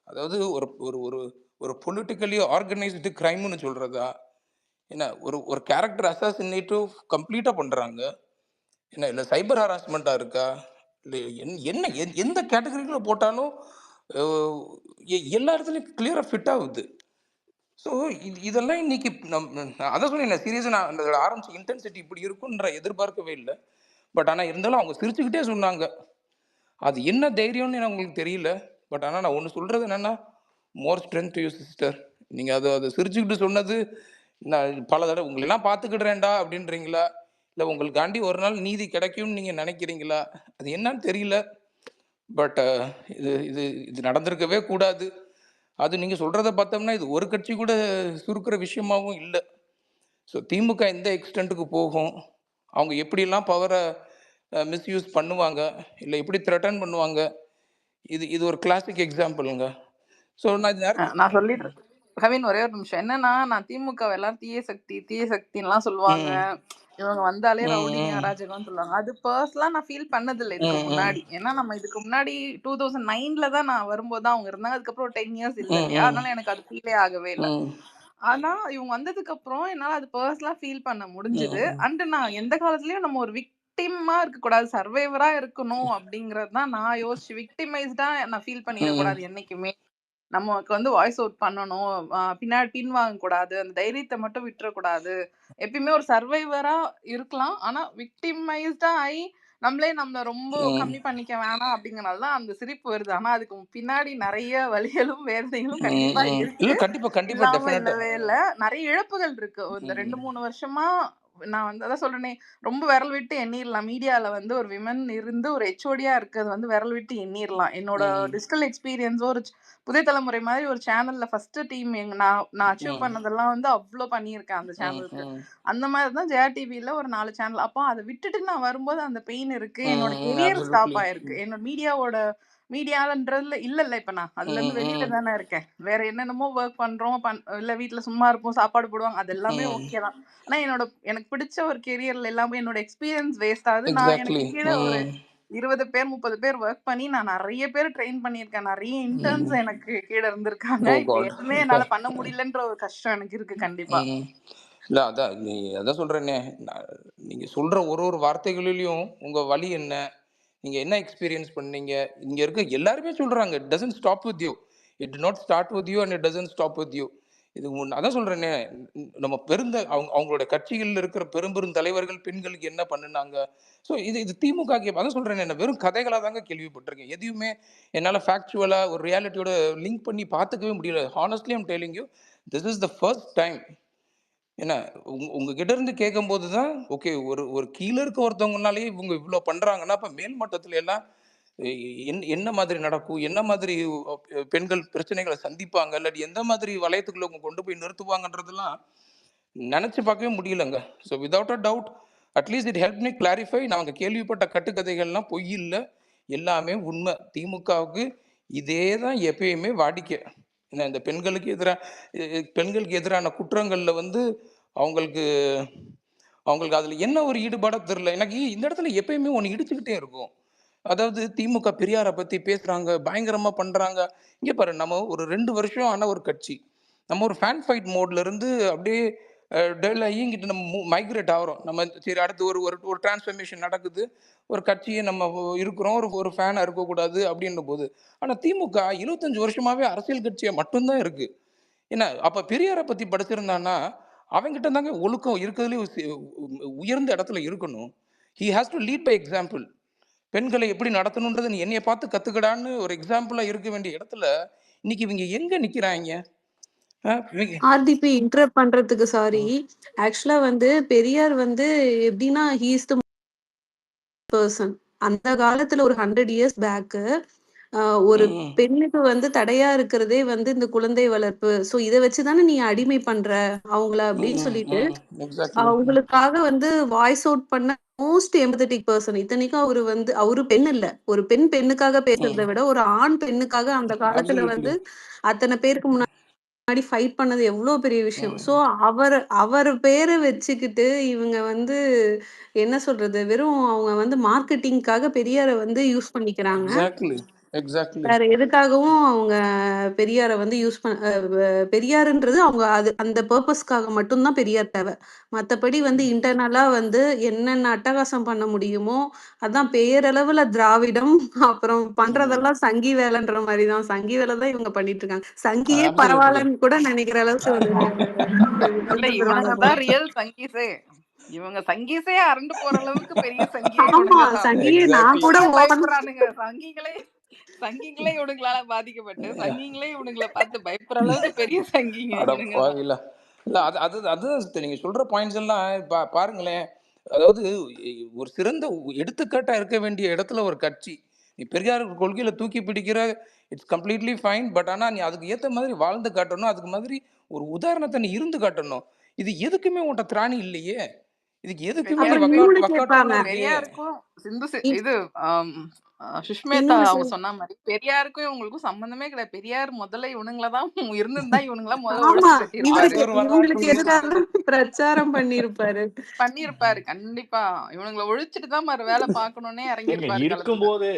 அதாவது ஒரு ஒரு ஒரு ஒரு பொலிட்டிக்கலி ஆர்கனைஸ்டு கிரைம்னு சொல்றதா? என்ன ஒரு ஒரு கேரக்டர் அசாசினேட்டிவ் கம்ப்ளீட்டா பண்றாங்க. இல்ல சைபர் ஹராஸ்மெண்ட்டா இருக்கா? இல்ல என்ன எந்த கேட்டகரிக்குள்ள போட்டாலும் எல்லா இடத்துலயும் கிளியரா ஃபிட் ஆகுது. ஸோ இதெல்லாம் இன்னைக்கு நான் அதான் சொன்னேன் சீரியஸா நான் அந்த ஆரம்பிச்ச இன்டென்சிட்டி இப்படி இருக்குன்ற எதிர்பார்க்கவே இல்லை. பட் ஆனா இருந்தாலும் அவங்க சிரிச்சுக்கிட்டே சொன்னாங்க. அது என்ன தைரியம்னு எனக்கு உங்களுக்கு தெரியல. பட் ஆனா நான் ஒண்ணு சொல்றது என்னன்னா, மோர் ஸ்ட்ரென்த் டு யூ சிஸ்டர். நீங்க அத சிரிச்சுக்கிட்டு சொன்னது, நான் பல தடவ உங்களெல்லாம் பார்த்துக்கிடுறேன்டா அப்படின்றீங்களா? இல்ல உங்களுக்காண்டி ஒரு நாள் நீதி கிடைக்கும்னு நீங்க நினைக்கிறீங்களா? அது என்னன்னு தெரியல. பட் இது இது இது நடந்திருக்கவே கூடாது. அது நீங்க சொல்றத பார்த்தோம்னா, இது ஒரு கட்சி கூட சுருக்குற விஷயமாவும் இல்ல. ஸோ திமுக எந்த எக்ஸ்டென்ட்க்கு போகும்? அவங்க எப்படியெல்லாம் பவர மிஸ்யூஸ் பண்ணுவாங்க? இல்ல எப்படி த்ரெட்டன் பண்ணுவாங்க? இது இது ஒரு கிளாசிக் எக்ஸாம்பிள்ங்க. ஸோ நான் இது நான் சொல்லிடுறேன் கவின், ஒரே ஒரு நிமிஷம். என்னன்னா, நான் திமுக எல்லாரும் தீய சக்தின்லாம் சொல்லுவாங்க. ம், இவங்க வந்தாலே ம், ரவுடிங்க ம், அராஜகம்னு சொல்லுவாங்க. அது பர்சனலா நான் ஃபீல் பண்ணதில்ல இதுக்கு ம், ம், முன்னாடி. ஏன்னா நம்ம இதுக்கு முன்னாடி 2009ல தான் நான் வரும்போது தான் அவங்க இருந்தாங்க. அதுக்கப்புறம் ஒரு 10 இயர்ஸ் இல்ல ம், இல்லையா? ம், அதனால எனக்கு அது ஃபீலே ஆகவே இல்ல. ம், ஆனா இவங்க வந்ததுக்கு அப்புறம் என்னால அது பர்சனலா ஃபீல் பண்ண முடிஞ்சது. ம். அண்ட் நான் எந்த காலத்துலயும் நம்ம ஒரு விக்டிமா இருக்கக்கூடாது, சர்வைவரா இருக்கணும் அப்படிங்கிறது தான் நான் யோசிச்சு விக்டிமைஸ்டா நான் ஃபீல் ம். பண்ணிடக்கூடாது என்னைக்குமே. நமக்கு வந்து வாய்ஸ் அவுட் பண்ணணும். பின்னாடி பின்வாங்கக்கூடாது. அந்த தைரியத்த மட்டும் விட்டுறக்கூடாது. எப்பயுமே ஒரு சர்வைவரா இருக்கலாம். ஆனா விக்டிமைஸ்டா ஆயி, நம்மள ரொம்ப ம். கம்மி பண்ணிக்க வேணாம் அப்படிங்கிறனால தான் அந்த சிரிப்பு வருது. ஆனா அதுக்கு பின்னாடி நெறைய வலிகளும், வேதனைகளும் ம். கண்டிப்பா ம். இருக்கு. இல்ல கண்டிப்பா, கண்டிப்பா இல்லாம டெஃபினட்டா. இல்லவே இல்ல. நெறைய இழப்புகள் இருக்கு. இந்த 2, ம். 3 வருஷமா நான் வந்து அதான் சொல்றேனே, ரொம்ப விரல் விட்டு எண்ணிறலாம். மீடியால வந்து ஒரு விமன் இருந்து ஒரு ஹெச்ஓடியா இருக்கிறது வந்து விரல் விட்டு எண்ணிறலாம். என்னோட ம். டிஜிட்டல் எக்ஸ்பீரியன்ஸ் ஒரு புதிய தலைமுறை மாரி ஒரு சேனல்ல ஃபர்ஸ்ட் டீம் நான் அச்சீவ் ம். பண்ணதெல்லாம் வந்து அவ்ளோ பண்ணியிருக்கேன் அந்த ம். சேனலுக்கு. ம். அந்த மாரி தான் ஜெயா டிவில ஒரு 4 சேனல். அப்போ அத விட்டுட்டு நான் வரும்போது அந்த பெயின் இருக்கு. என்னோட ம். Career stop absolutely. ஆயிருக்கு. என்னோட மீடியான்றதுல இல்லல்ல இப்ப நான். அதுலருந்து ம். வெளியில ம். தானே இருக்கேன். வேற என்னென்னமோ வொர்க் பண்றோம். இல்ல வீட்ல சும்மா இருப்போம். சாப்பாடு போடுவாங்க. அது எல்லாமே ம். ஓகே தான். ஆனா எனக்கு பிடிச்ச ஒரு கெரியர்ல எல்லாமே என்னோட எக்ஸ்பீரியன்ஸ் வேஸ்ட் ஆகுது. நான் எக்ஸாக்ட்லி. எனக்கு கீழ ஒரு ம். 20 பேர், 30 பேர் வொர்க் பண்ணி நான் நெறைய பேர் ட்ரெயின் பண்ணியிருக்கேன். நெறைய இன்டர்ன்ஸ் ம். எனக்கு கீழ இருந்திருக்காங்க. ஓ இப்ப காட்! எதுவுமே என்னால பண்ண முடியலன்ற ஒரு கஷ்டம் எனக்கு இருக்கு கண்டிப்பா. ம். இல்ல அதான் சொல்றேனே. நான் நீங்க சொல்ற ஒரு ஒரு வார்த்தைகளிலும் உங்க வலி என்ன? நீங்க என்ன எக்ஸ்பீரியன்ஸ் பண்ணீங்க? இங்க இருக்க எல்லாருமே சொல்றாங்க. It doesn't stop with you. It did not start with you and it doesn't stop with you. இது அதான் சொல்றேனே. நம்ம அவங்களோட கட்சிகள்ல இருக்கிற பெரும் தலைவர்கள் பெண்களுக்கு என்ன பண்ணுனாங்க? ஸோ இது திமுகக்கு அதான் சொல்றேனே. நான் வெறும் கதைகளா தாங்க கேள்விப்பட்டிருக்கேன். எதையுமே என்னால ஃபேக்சுவலா ஒரு ரியாலிட்டியோட லிங்க் பண்ணி பார்த்துக்கவே முடியல. Honestly I am telling you, this is the first time. ஏன்னா உங்ககிட்ட இருந்து கேட்கும்போது தான் ஓகே, ஒரு ஒரு கீழ இருக்க ஒருத்தவங்கனாலேயே இவங்க இவ்வளோ பண்றாங்கன்னா, அப்ப மேல் மட்டத்துல எல்லாம் என்ன மாதிரி நடக்கும்? என்ன மாதிரி பெண்கள் பிரச்சனைகள சந்திப்பாங்க? இல்லாட்டி எந்த மாதிரி வலயத்துக்குள்ள அவங்க கொண்டு போய் நிறுத்துவாங்கன்றதெல்லாம் நெனச்சு பார்க்கவே முடியலங்க. So without a doubt at least it help me clarify. நாங்க கேள்விப்பட்ட கட்டுக்கதைகள்லாம் பொய் இல்ல. எல்லாமே உண்மை. திமுகவுக்கு இதே தான் எப்பயுமே வாடிக்கை. ஏன்னா இந்த பெண்களுக்கு எதிரான குற்றங்கள்ல வந்து அவங்களுக்கு அவங்களுக்கு அதுல என்ன ஒரு ஈடுபாடோ தெரியல. எனக்கு இந்த இடத்துல எப்பயுமே ஒண்ணு இடிச்சுக்கிட்டே இருக்கும். அதாவது திமுக பெரியார பத்தி பேசுறாங்க, பயங்கரமா பண்றாங்க. இங்க பாரு, நம்ம ஒரு 2 வருஷம் ஆன ஒரு கட்சி. நம்ம ஒரு ஃபேன் ஃபைட் மோட்ல இருந்து அப்படியே டல் ஆகி இங்கிட்டு நம்ம மைக்ரேட் ஆகுறோம். நம்ம சரி அடுத்து ஒரு ஒரு ஒரு டிரான்ஸ்ஃபர்மேஷன் நடக்குது. ஒரு கட்சியை நம்ம இருக்கிறோம். ஒரு ஒரு ஃபேனா இருக்கக்கூடாது அப்படின்ற போது. ஆனா திமுக 25 வருஷமாவே அரசியல் கட்சியா மட்டும்தான் இருக்கு. என்ன அப்ப பெரியார பத்தி படிச்சிருந்தான்னா, அவன்கிட்ட தாங்க ஒழுக்கம் இருக்கிறதுலே உயர்ந்த இடத்துல இருக்கணும். He has to lead by example. பெண்களை எப்படி நடத்தணுன்றத நீ என்னைய பார்த்து கத்துக்கடான்னு ஒரு எக்ஸாம்பிளா இருக்க வேண்டிய இடத்துல, இன்னைக்கு இவங்க எங்க நிக்கிறாங்க? இவங்க ஆர்டிபி இன்டரப்ட் பண்றதுக்கு சாரி. ஆக்சுவலா வந்து பெரியார் வந்து எப்படின்னா ஹி இஸ் த பர்சன். அந்த காலத்துல ஒரு 100 இயர்ஸ் பேக்கு ஒரு ம், பெண்ணுக்கு வந்து தடையா இருக்கிறதே வந்து இந்த குழந்தை வளர்ப்பு. சோ இத வச்சுதானே நீ அடிமை பண்ற அவங்கள அப்படின்னு ம், சொல்லிட்டு ம், எக்ஸாக்ட்லி. அவங்களுக்காக வந்து வாய்ஸ் அவுட் பண்ண மோஸ்ட் எம்பதட்டிக் பர்சன். இத்தனைக்கும் அவரு பெண் இல்ல. ஒரு பெண்ணுக்காக பேசுறதை விட ஒரு ஆண் பெண்ணுக்காக அந்த காலத்துல அப்சல்யூட்லி. வந்து அத்தனை பேருக்கு முன்னாடி ஃபைட் பண்ணது எவ்வளோ பெரிய விஷயம். சோ அவர் பேரை வச்சுக்கிட்டு இவங்க வந்து என்ன சொல்றது, வெறும் அவங்க வந்து மார்க்கெட்டிங்காக பெரியார வந்து யூஸ் பண்ணிக்கிறாங்க. எக்ஸாக்ட்லி. எக்ஸாக்ட்லி. வேற எதுக்காகவும் அவங்க பெரியார வந்து பெரியாருன்றது அவங்க அந்த பர்பஸ்க்காக மட்டும் தான் பெரியார் தேவை. மத்தபடி வந்து இன்டர்னலா வந்து என்னென்ன அட்டகாசம் பண்ண முடியுமோ, அதான் பேரளவுல திராவிடம், அப்புறம் பண்றதெல்லாம் சங்கி வேலைன்ற மாரி தான். சங்கி வேலை தான் இவங்க பண்ணிட்டு இருக்காங்க. சங்கியே அப்சல்யூட்லி. பரவாயில்லன்னு கூட நினைக்கிற அளவுக்கு ஒரு இல்ல கஷ்டத்துல இவனுங்க தான் போயிட்டு ரியல் சங்கீஸே. இவங்க சங்கீஸே அரண்டு போற அளவுக்கு பெரிய சங்கியே ஆமா, இவனுங்க தான். சங்கியே நான் எக்ஸாக்ட்லி. கூட சங்கியே ஓபன் பயப்படுறானுங்க. சங்கிங்களே இவனுங்களால பாதிக்கப்பட்டு, சங்கிங்களே இவனுங்கள பார்த்து பயப்படுற அளவுக்கு பெரிய சங்கிங்க அட இவனுங்க தான். பாவிகளா! இல்ல அதுதான் சிஸ்டர் நீங்க சொல்ற பாயிண்ட்ஸ் எல்லாம் பாருங்களேன். அதாவது ஒரு சிறந்த எடுத்துக்காட்டா இருக்க வேண்டிய இடத்துல ஒரு கட்சி. நீ பெரியார் கொள்கையில தூக்கி பிடிக்கிற, இட்ஸ் கம்ப்ளீட்லி ஃபைன். பட் ஆனா நீ அதுக்கு ஏத்த மாதிரி வாழ்ந்து காட்டணும். அதுக்கு மாதிரி ஒரு உதாரணத்த நீ இருந்து காட்டணும். இது எதுக்குமே உன்ட்ட திராணி இல்லையே! இதுக்கு எதுக்குமே நீ அப்புறம் பெரியாருக்கும் இன்னொன்னு கேட்பாங்க. வக்காட்டோன்னு இருக்கியே! பெரியாருக்கும் சிந்து சி இப் இது ஆம் சுஷ்மிதா இன்னொன்னு அவங்க சொன்ன மாதிரி பெரியாருக்கும் இவங்களுக்கும் சம்பந்தமே கிடையாது. பெரியார் முதல்ல இவனுங்களதான் இருந்திருந்தா இவனுங்களா முதல்ல ஆமா, ஒழிச்சு கட்டியிருப்பாரு. இவருக்கு அது ஒரு இவங்களுக்கு வரலாற்று எதிராக பிரச்சாரம் பண்ணிருப்பாரு. பண்ணிருப்பாரு கண்டிப்பா. இவனுங்களை ஒழிச்சிட்டு தான் மறு வேலை பார்க்கணும்னே ஏங்க இறங்கியிருப்பாரு களத்துல.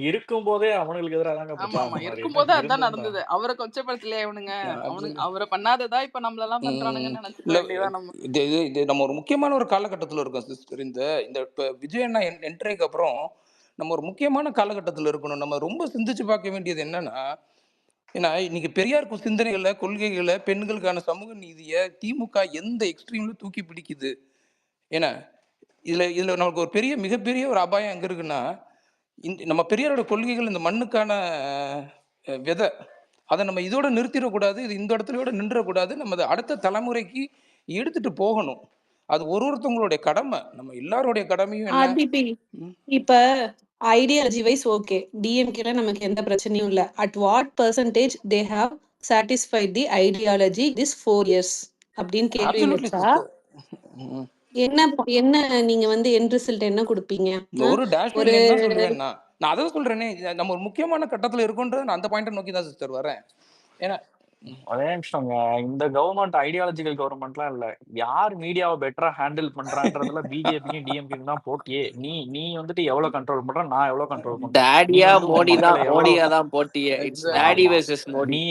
இருக்கும்போதே அவனுங்களுக்கு எதிராக தாங்க ஆமா பிரச்சாரம் ஆமா பண்ணாரு. என்ன இருக்கும்போது அதான் இருந்திருந்தா நடந்தது. அவரை கொச்சப்படுத்தலையே இவனுங்க. அவனுங்க Absolutely. அவரை பண்ணாததா இப்ப நம்மளெல்லாம் பண்றானுங்கன்னு நினைச்சுக்க இல்ல வேண்டியதான் நம்ம. இது நம்ம ஒரு முக்கியமான ஒரு காலகட்டத்தில் இருக்கோம் சிஸ்டர். இந்த இப்போ விஜய் அண்ணா என்ட்ரிக்கு அப்புறம் நம்ம ஒரு முக்கியமான காலகட்டத்தில் இருக்கணும். நம்ம ரொம்ப சிந்திச்சு பார்க்க வேண்டியது என்னன்னா, ஏன்னா இன்னைக்கு பெரியார் சிந்தனைகளை, கொள்கைகளை, பெண்களுக்கான சமூக நீதியை திமுக எந்த எக்ஸ்ட்ரீம்ல தூக்கி பிடிக்குது. ஏன்னா இதுல நமக்கு ஒரு மிகப்பெரிய ஒரு அபாயம் எங்க இருக்குன்னா, நம்ம பெரியாரோட கொள்கைகள் இந்த மண்ணுக்கான விதை, அதை நம்ம இதோட நிறுத்திடக்கூடாது. இது இந்த இடத்துலயோட நின்றக்கூடாது. நம்ம அதை அடுத்த தலைமுறைக்கு எடுத்துட்டு போகணும். அது ஒருத்தவங்களுடைய கடமை. நம்ம எல்லாருடைய கடமையும் என்ன? ஆர்டிபி இப்ப ஐடியாலஜி வைஸ் ஓகே, டிஎம்கேல நமக்கு எந்த பிரச்சனையும் இல்ல. At what percentage they have satisfied the ideology this 4 years அப்படின்னு கேள்வி அப்சல்யூட்லி வச்சா சிஸ்டர். என்ன நீங்க வந்து எண்ட் ரிசல்ட் என்ன கொடுப்பீங்க? ஒரு டேஷ்போர்ட் லைன் தான் சொல்றேன். நான் அதை சொல்றேனே, நம்ம ஒரு முக்கியமான கட்டத்தில் இருக்குன்றது நான் அந்த பாயிண்ட் நோக்கி தான் சிஸ்டர் வரேன். ஏன்னா அதே நிமிஷங்க, இந்த கவர்மெண்ட் ஐடியாலஜிக்கல் கவர்மெண்ட்லாம் இல்ல. யார் மீடியாவை பெட்டரா ஹேண்டில் பண்றான்றதுல பிஜேபிக்கும் டிஎம்கேக்கும் தான் போட்டியே. நீ வந்துட்டு எவ்வளவு கண்ட்ரோல் பண்ற, நான் எவ்வளவு கண்ட்ரோல் பண்றேன். டேடியா மோடியா தான் போட்டியே. It's daddy versus Modi.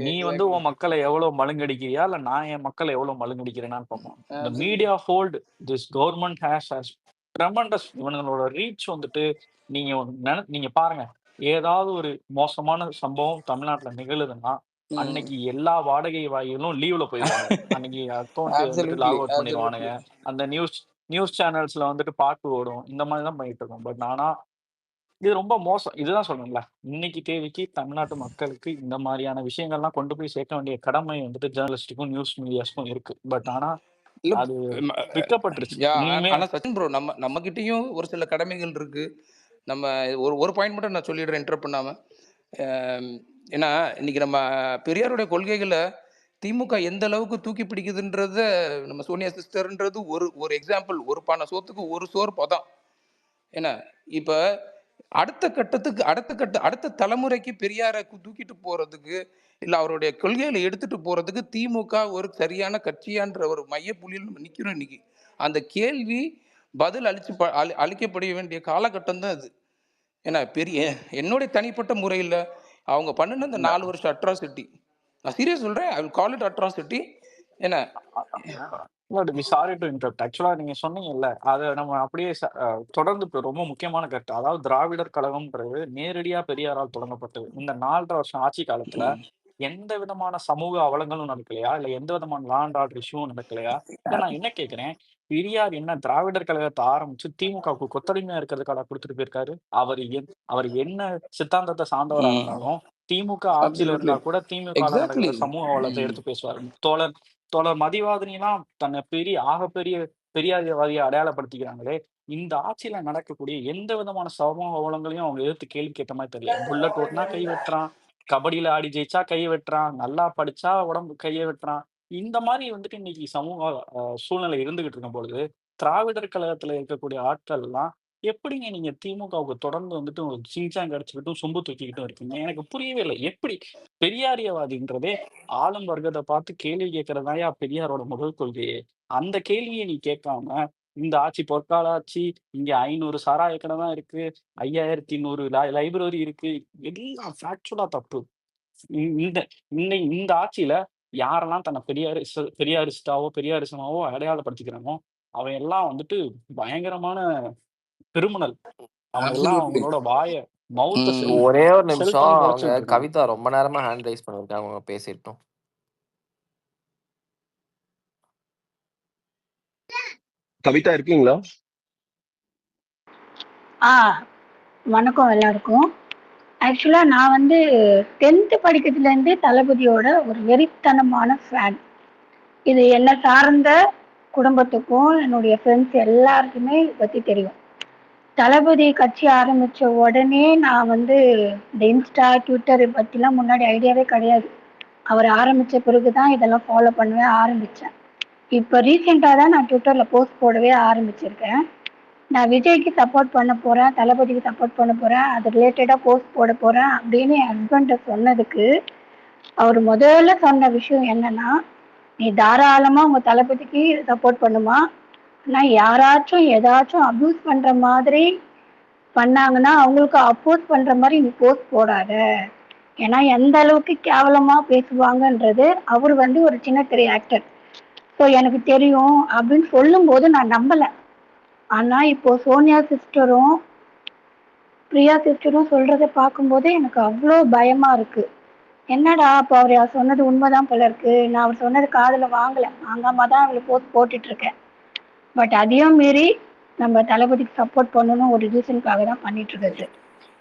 நீ வந்து உன் மக்களை எவ்வளவு மழுங்கடிக்கிறியா, இல்ல நான் என் மக்களை எவ்வளவு மழுங்கடிக்கிறேன்னு பார்ப்போம். இந்த media hold this government has tremendous. இவங்களோட ரீச் வந்துட்டு நீங்க பாருங்க, ஏதாவது ஒரு மோசமான சம்பவம் தமிழ்நாட்டுல நிகழுதுன்னா அன்னைக்கு எல்லா வாடகை வாயிலும் லீவ்ல போயிடுவாங்க. அன்னைக்கு அக்கௌண்ட் வந்துட்டு லாக் அவுட் பண்ணிடுவானுங்க. அந்த நியூஸ் சேனல்ஸ்ல வந்துட்டு பாட்டு ஓடும். இந்த மாதிரி தான் பண்ணிட்டு இருக்கோம். பட் ஆனா இது ரொம்ப மோசம். இதுதான் சொல்லணும்ல, இன்னைக்கு தேதிக்கு தமிழ்நாட்டு மக்களுக்கு இந்த மாதிரியான விஷயங்கள்லாம் கொண்டு போய் சேர்க்க வேண்டிய கடமை வந்துட்டு ஜேர்னலிஸ்டுக்கும் நியூஸ் மீடியாஸ்க்கும் இருக்கு. பட் ஆனா அது விற்கப்பட்டுருச்சு. ஆனா சச்சின் ப்ரோ, நம்ம கிட்டயும் ஒரு சில கடமைகள் இருக்கு. நம்ம ஒரு பாயிண்ட் மட்டும் நான் சொல்லிடுறேன் இன்டரப்ட் பண்ணாம. ஏன்னா இன்னைக்கு நம்ம பெரியாருடைய கொள்கைகளை திமுக எந்த அளவுக்கு தூக்கி பிடிக்குதுன்றத நம்ம சோனியா சிஸ்டர்ன்றது ஒரு எக்ஸாம்பிள். ஒரு பானை சோத்துக்கு ஒரு சோறு பதம். ஏன்னா இப்ப அடுத்த தலைமுறைக்கு பெரியாரை தூக்கிட்டு போறதுக்கு, இல்ல அவருடைய கொள்கைகளை எடுத்துட்டு போறதுக்கு திமுக ஒரு சரியான கட்சியான்ற ஒரு மையப்புள்ளியில் நம்ம நிக்கிறோம் இன்னைக்கு. அந்த கேள்வி பதில் அளிக்கப்பட வேண்டிய காலகட்டம் தான் அது. ஏன்னா என்னுடைய தனிப்பட்ட முறையில் அவங்க பண்ணின இந்த 4 வருஷம் அட்ராசிட்டி, நான் சீரியஸ் சொல்றேன், I will call it atrocity. ஏன்னா சாரி டு இன்டரப்ட். ஆக்சுவலா நீங்க சொன்னீங்கல்ல, அதை நம்ம அப்படியே தொடர்ந்து ரொம்ப முக்கியமான கருத்து. அதாவது திராவிடர் கழகம்ன்றது நேரடியா பெரியாரால் தொடங்கப்பட்டது. இந்த 4.5 வருஷம் ஆட்சி காலத்துல எந்த விதமான சமூக அவலங்களும் நடக்கலையா, இல்ல எந்த விதமான லா அண்ட் ஆர்டர் இஷ்யூவும் நடக்கலையா? இல்ல நான் என்ன கேட்கிறேன், பெரியார் என்ன திராவிடர் கழகத்தை ஆரம்பிச்சு திமுகவுக்கு கொத்தடிமையா இருக்கிறதுக்காக கொடுத்துட்டு போயிருக்காரு? அவர் என்ன சித்தாந்தத்தை சார்ந்தவரா இருந்தாலும் திமுக ஆட்சியில இருந்தா கூட திமுக நடக்கிற சமூக அவலத்தை எடுத்து பேசுவாரு. தோழர் மதிவாதினிலாம் தன்னை ஆகப்பெரிய பெரியாரியவாதியை அடையாளப்படுத்திக்கிறாங்களே, இந்த ஆட்சியில நடக்கக்கூடிய எந்த விதமான சமூக அவலங்களையும் அவங்க எதிர்த்து கேள்வி கேட்ட மாதிரி தெரியல. புல்லட் ஓட்டுனா கை வெட்டுறான், கபடியில ஆடி ஜெயிச்சா கையை வெட்டுறான், நல்லா படிச்சா உடம்பு கையை வெட்டுறான். இந்த மாதிரி வந்துட்டு இன்னைக்கு சமூக சூழ்நிலை இருந்துகிட்டு இருக்கும் பொழுது, திராவிடர் கழகத்துல இருக்கக்கூடிய ஆட்கள் எல்லாம் எப்படிங்க நீங்க திமுகவுக்கு தொடர்ந்து வந்துட்டு ஒரு சிங்சாங் அடிச்சுக்கிட்டும் சொம்பு தூக்கிக்கிட்டும் இருக்கீங்க? எனக்கு புரியவே இல்லை. எப்படி பெரியாரியவாதின்றதே ஆளும் வர்க்கத்தை பார்த்து கேள்வி கேட்கறதாயா பெரியாரோட முதல் கொள்கையே? அந்த கேள்வியை நீ கேட்காம, இந்த ஆட்சி பொற்கால ஆட்சி, இங்க 500 சாராய கடை தான் இருக்கு, 5100 லைப்ரரி இருக்கு, எல்லாம் ஃபேக்சுவலா தப்பு. இந்த ஆட்சியில யாரெல்லாம் தன்னை பெரியாரிஸ்டாவோ பெரியாரிசமாவோ அடையாளப்படுத்திக்கிறானோ அவன் எல்லாம் வந்துட்டு பயங்கரமான கிரிமினல். அவன் எல்லாம் அவங்களோட ஒரே ஒரு நிமிஷம், அவங்க கவிதா ரொம்ப நேரமா ஹேண்ட் ரைஸ் பண்ணிருக்காங்க, அவங்க பேசிட்டோம். கவிதா இருக்கீங்களா? வணக்கம் எல்லாருக்கும். ஆக்சுவலாக நான் வந்து 10th படிக்கிறதுலேருந்தே தளபதியோட ஒரு வெறித்தனமான ஃபேன். இது என்னை சார்ந்த குடும்பத்துக்கும் என்னுடைய ஃப்ரெண்ட்ஸ் எல்லாருக்குமே பற்றி தெரியும். தளபதி கட்சி ஆரம்பித்த உடனே நான் வந்து இந்த இன்ஸ்டா ட்விட்டர் பற்றிலாம் முன்னாடி ஐடியாவே கிடையாது. அவர் ஆரம்பித்த பிறகு தான் இதெல்லாம் ஃபாலோ பண்ணவே ஆரம்பித்தேன். இப்போ ரீசெண்டாக தான் நான் ட்விட்டரில் போஸ்ட் போடவே ஆரம்பிச்சிருக்கேன். நான் விஜய்க்கு சப்போர்ட் பண்ண போறேன், தளபதிக்கு சப்போர்ட் பண்ண போறேன், அது ரிலேட்டடா போஸ்ட் போட போறேன் அப்படின்னு என் ஹஸ்பண்ட சொன்னதுக்கு அவர் முதல்ல சொன்ன விஷயம் என்னன்னா, நீ தாராளமா உங்க தளபதிக்கு சப்போர்ட் பண்ணுமா, ஆனா யாராச்சும் ஏதாச்சும் அபியூஸ் பண்ற மாதிரி பண்ணாங்கன்னா அவங்களுக்கு அப்போஸ் பண்ற மாதிரி நீ போஸ்ட் போடாத. ஏன்னா எந்த அளவுக்கு கேவலமா பேசுவாங்கன்றது அவர் வந்து ஒரு சின்ன திரை ஆக்டர். ஸோ எனக்கு தெரியும் அப்படின்னு சொல்லும்போது நான் நம்பல. ஆனா இப்போ சோனியா சிஸ்டரும் பிரியா சிஸ்டரும் சொல்றதை பார்க்கும்போது எனக்கு அவ்வளோ பயமா இருக்கு. என்னடா அப்போ அவர் சொன்னது உண்மைதான் போல இருக்கு, நான் அவர் சொன்னது காதுல வாங்காம தான் அவளை போஸ்ட் போட்டுட்டு இருக்கேன். பட் அதையும் மீறி நம்ம தளபதிக்கு சப்போர்ட் பண்ணணும் ஒரு ரீசனுக்காக தான் பண்ணிட்டு இருக்கிறது.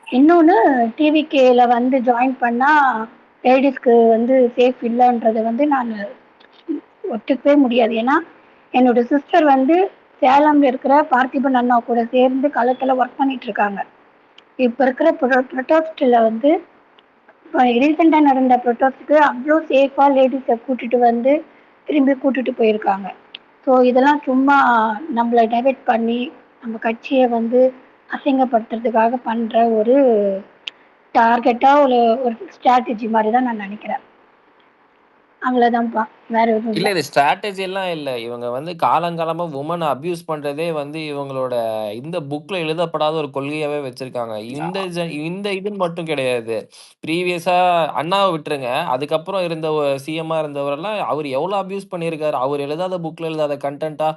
இன்னொன்று, டிவிகேல வந்து ஜாயின் பண்ணால் லேடிஸ்க்கு வந்து சேஃப் இல்லைன்றதை வந்து நான் ஒத்துக்கவே முடியாது. ஏன்னா என்னோட சிஸ்டர் வந்து சேலம்ல இருக்கிற பார்த்திபன் அண்ணா கூட சேர்ந்து களத்தில் ஒர்க் பண்ணிட்டு இருக்காங்க. இப்போ இருக்கிற ப்ரொட்டஸ்டில் வந்து இப்போ ரீசெண்டாக நடந்த ப்ரொட்டஸ்ட்டுக்கு அவ்வளோ சேஃபாக லேடிஸை கூட்டிட்டு வந்து திரும்பி கூட்டிட்டு போயிருக்காங்க. ஸோ இதெல்லாம் சும்மா நம்மளை டைவெர்ட் பண்ணி நம்ம கட்சியை வந்து அசிங்கப்படுத்துறதுக்காக பண்ணுற ஒரு டார்கெட்டாக ஒரு ஸ்ட்ராட்டஜி மாதிரி தான் நான் நினைக்கிறேன். அவ்வளோதான்ப்பா, வேற எதுவும் இல்ல இல்லை. இது ஸ்ட்ராட்டஜி எல்லாம் இல்ல. இவங்க வந்து காலங்காலமா வுமன அபியூஸ் பண்றதே வந்து இவங்களோட இந்த புக்ல எழுதப்படாத ஒரு கொள்கையாவே வச்சிருக்காங்க. இந்த இதுன்னு மட்டும் கிடையாது. ப்ரீவியஸா அண்ணாவ விட்டுருங்க. அதுக்கப்புறம் இருந்த சிஎம்மா இருந்தவரெல்லாம் அவர் எவ்வளவு அபியூஸ் பண்ணியிருக்காரு. அவர் எழுதாத புக்ல எழுதாத கன்டென்ட்டா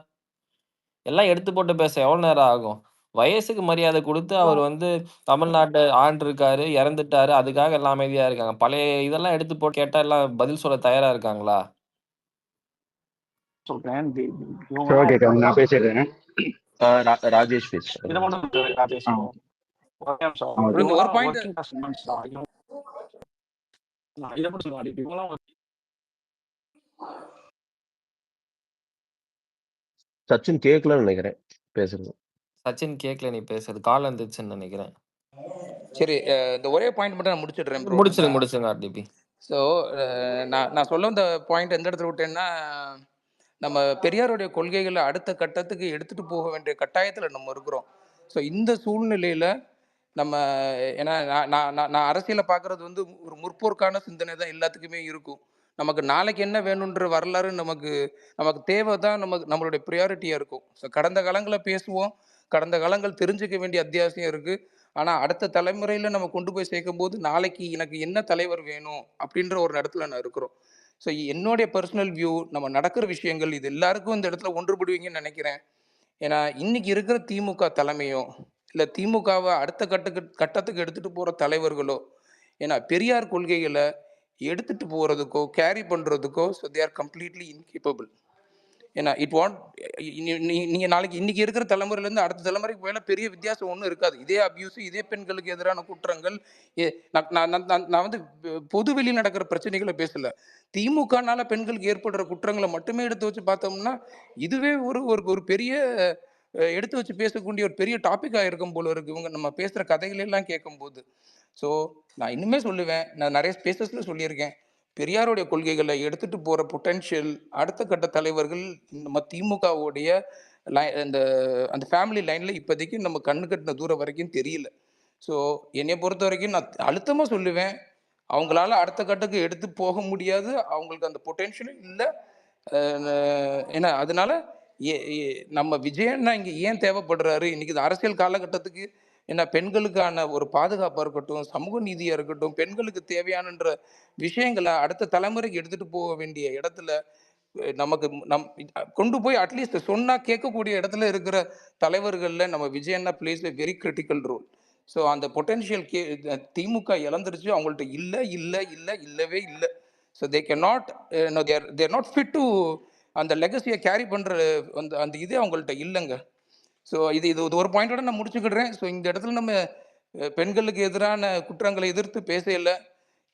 எல்லாம் எடுத்து போட்டு பேச எவ்வளவு நேரம் ஆகும்? வயசுக்கு மரியாதை குடுத்து அவர் வந்து தமிழ்நாட்ட ஆண்டிருக்காரு, இறந்துட்டாரு. அதுக்காக எல்லாம் அமைதியா இருக்காங்க. பழைய இதெல்லாம் எடுத்து போட்டு கேட்டா எல்லாம் பதில் சொல்ல தயாரா இருக்காங்களா? சொல்றேன். சரி, இவங்கலாம் ஓகே எப்படின்னா நான் பேசிடுறேன். ராஜேஷ் பேசுறாரு. இதை மட்டும் ராஜேஷ் ஆ ஒரே நிமிஷம். ஆ, ஓகே. இந்த ஒரு இவங்கலாம் பாயிண்ட் ஒர்க்கிங் கிளாஸ் உமன்ஸ் தான். இதை மட்டும் சொல்லுவாங்க. இவங்கலாம் சச்சின் கேட்கலன்னு நினைக்கிறேன் பேசுறது. சச்சின் கேட்கல நீ பேசுறது. கால் வந்துச்சுன்னு நினைக்கிறேன். சரி, இந்த ஒரே பாயிண்ட் மட்டும் நான் முடிச்சிடுறேன் ப்ரோ. முடிச்சிருங்க ஆர்டிபி. ஸோ நான் சொல்ல இந்த பாயிண்ட் எந்த இடத்துல விட்டேன்னா, நம்ம பெரியாருடைய கொள்கைகளை அடுத்த கட்டத்துக்கு எடுத்துட்டு போக வேண்டிய கட்டாயத்தில் நம்ம இருக்கிறோம். ஸோ இந்த சூழ்நிலையில நம்ம, ஏன்னா நான் அரசியலை பார்க்கறது வந்து ஒரு முற்போக்கான சிந்தனை தான் எல்லாத்துக்குமே இருக்கும். நமக்கு நாளைக்கு என்ன வேணுன்ற வரலாறு நமக்கு நமக்கு தேவை தான், நம்மளுடைய ப்ரியாரிட்டியாக இருக்கும். ஸோ கடந்த காலங்களை பேசுவோம், கடந்த காலங்கள் தெரிஞ்சுக்க வேண்டிய அத்தியாவசியம் இருக்குது. ஆனால் அடுத்த தலைமுறையில் நம்ம கொண்டு போய் சேர்க்கும் போது நாளைக்கு எனக்கு என்ன தலைவர் வேணும் அப்படின்ற ஒரு இடத்துல நான் இருக்கிறோம். ஸோ என்னுடைய பர்சனல் வியூ, நம்ம நடக்கிற விஷயங்கள் இது எல்லாருக்கும் இந்த இடத்துல ஒன்றுபடுவீங்கன்னு நினைக்கிறேன். ஏன்னா இன்னைக்கு இருக்கிற திமுக தலைமையோ இல்லை திமுகவை அடுத்த கட்டத்துக்கு எடுத்துட்டு போகிற தலைவர்களோ, ஏன்னா பெரியார் கொள்கைகளை எடுத்துட்டு போகிறதுக்கோ கேரி பண்ணுறதுக்கோ so they are completely incapable. ஏன்னா நீங்கள் நாளைக்கு இன்னைக்கு இருக்கிற தலைமுறையிலேருந்து அடுத்த தலைமுறைக்கு போயில பெரிய வித்தியாசம் ஒன்றும் இருக்காது. இதே அபியூஸ், இதே பெண்களுக்கு எதிரான குற்றங்கள், நான் வந்து பொது வெளியில் நடக்கிற பிரச்சனைகளை பேசல. திமுகனால பெண்களுக்கு ஏற்படுற குற்றங்களை மட்டுமே எடுத்து வச்சு பார்த்தோம்னா இதுவே ஒரு பெரிய எடுத்து வச்சு பேசக்கூடிய ஒரு பெரிய டாபிக்காக இருக்கும் போல இருக்கு இவங்க நம்ம பேசுகிற கதைகளெல்லாம் கேட்கும்போது. ஸோ நான் இன்னுமே சொல்லுவேன், நான் நிறைய ஸ்பேசஸில் சொல்லியிருக்கேன், பெரியாருடைய கொள்கைகளை எடுத்துகிட்டு போகிற பொட்டென்ஷியல் அடுத்த கட்ட தலைவர்கள் நம்ம திமுகவுடைய அந்த அந்த ஃபேமிலி லைனில் இப்போதைக்கு நம்ம கண்ணு கட்டின தூரம் வரைக்கும் தெரியல. ஸோ என்னை பொறுத்த வரைக்கும் நான் அழுத்தமாக சொல்லுவேன், அவங்களால அடுத்த கட்டத்துக்கு எடுத்து போக முடியாது, அவங்களுக்கு அந்த பொட்டென்ஷியலும் இல்லை. ஏன்னா அதனால நம்ம விஜயன்னா இங்கே ஏன் தேவைப்படுறாரு இன்னைக்கு இந்த அரசியல் காலகட்டத்துக்கு, ஏன்னா பெண்களுக்கான ஒரு பாதுகாப்பாக இருக்கட்டும், சமூக நீதியாக இருக்கட்டும், பெண்களுக்கு தேவையானன்ற விஷயங்களை அடுத்த தலைமுறைக்கு எடுத்துகிட்டு போக வேண்டிய இடத்துல நமக்கு கொண்டு போய் அட்லீஸ்ட் சொன்னால் கேட்கக்கூடிய இடத்துல இருக்கிற தலைவர்களில் நம்ம விஜயண்ணா plays a very critical role. So அந்த பொட்டென்ஷியல் திமுக இழந்துருச்சு, அவங்கள்ட்ட இல்லவே இல்லை. So they can not, there not fit to அந்த லெகசியை கேரி பண்ணுற அந்த இது அவங்கள்ட்ட இல்லைங்க. ஸோ இது ஒரு பாயிண்டோட நான் முடிச்சுக்கிடுறேன். ஸோ இந்த இடத்துல நம்ம பெண்களுக்கு எதிரான குற்றங்களை எதிர்த்து பேசல.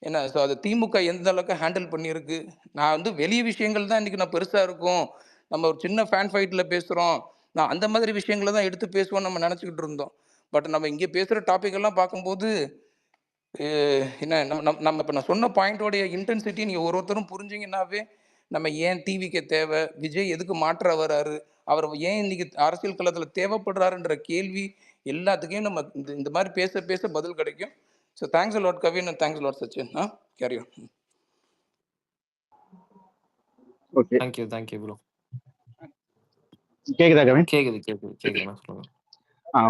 ஏன்னா ஸோ அது திமுக எந்த அளவுக்கு ஹேண்டில் பண்ணியிருக்கு. நான் வந்து வெளிய விஷயங்கள் தான் இன்றைக்கி நான் பெருசாக இருக்கும், நம்ம ஒரு சின்ன ஃபேன் ஃபைட்டில் பேசுகிறோம், நான் அந்த மாதிரி விஷயங்களை தான் எடுத்து பேசுவோம் நம்ம நினச்சிக்கிட்டு இருந்தோம். பட் நம்ம இங்கே பேசுகிற டாபிக் எல்லாம் பார்க்கும்போது என்ன நம்ம இப்போ நான் சொன்ன பாயிண்டோடைய இன்டென்சிட்டி நீங்கள் ஒருத்தரும் புரிஞ்சிங்கன்னாவே நம்ம ஏன் டிவிக்கு தேவை, விஜய் எதுக்கு மாற்ற வராரு, அவர் ஏன் இன்னைக்கு அரசியல் களத்தில் தேவைப்படுறாருன்ற கேள்வி எல்லாத்துக்கும் நம்ம இந்த மாதிரி பேச பேச பதில் கிடைக்கும். So thanks a lot Kavin and thanks a lot Sachin. Carry on. Okay, thank you bro. கேக்குதா கவின்? கேக்குதுண்ணா சொல்லுங்க.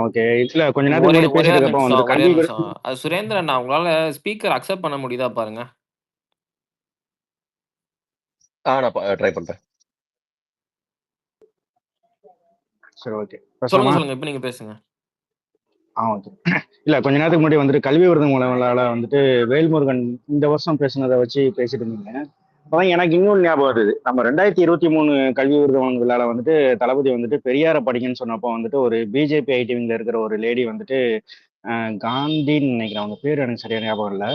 ஓகே. இல்ல கொஞ்ச நேரத்துக்கு முன்னாடி பேசிட்டு இருக்கப்போ வந்து ஒரே கல்வி நிமிஷம். அது சுரேந்திரன், உங்களால ஸ்பீக்கர் அக்செப்ட் பண்ண முடியுதா பாருங்க. நான் ட்ரை பண்றேன். சரி, ஓகே. சொல்லுங்க. இப்ப நீங்க பேசுங்க. ஓகே. இல்ல கொஞ்ச நேரத்துக்கு முன்னாடி வந்துட்டு கல்வி விருது மூலமால வந்துட்டு வேல்முருகன் இந்த வருஷம் பேசுனதை வச்சு பேசிட்டு இருந்தீங்க. அப்பதான் எனக்கு இன்னொன்று ஞாபகம் வருது. நம்ம 2023 கல்வி விருது வழங்கும் விழால வந்துட்டு தளபதி வந்துட்டு பெரியார படிங்கன்னு சொன்னப்போ வந்துட்டு ஒரு பிஜேபி ஐடிவிங்ல இருக்கிற ஒரு லேடி வந்துட்டு காந்தின்னு நினைக்கிறேன், அவங்க பேர் எனக்கு சரியா ஞாபகம் இல்லை.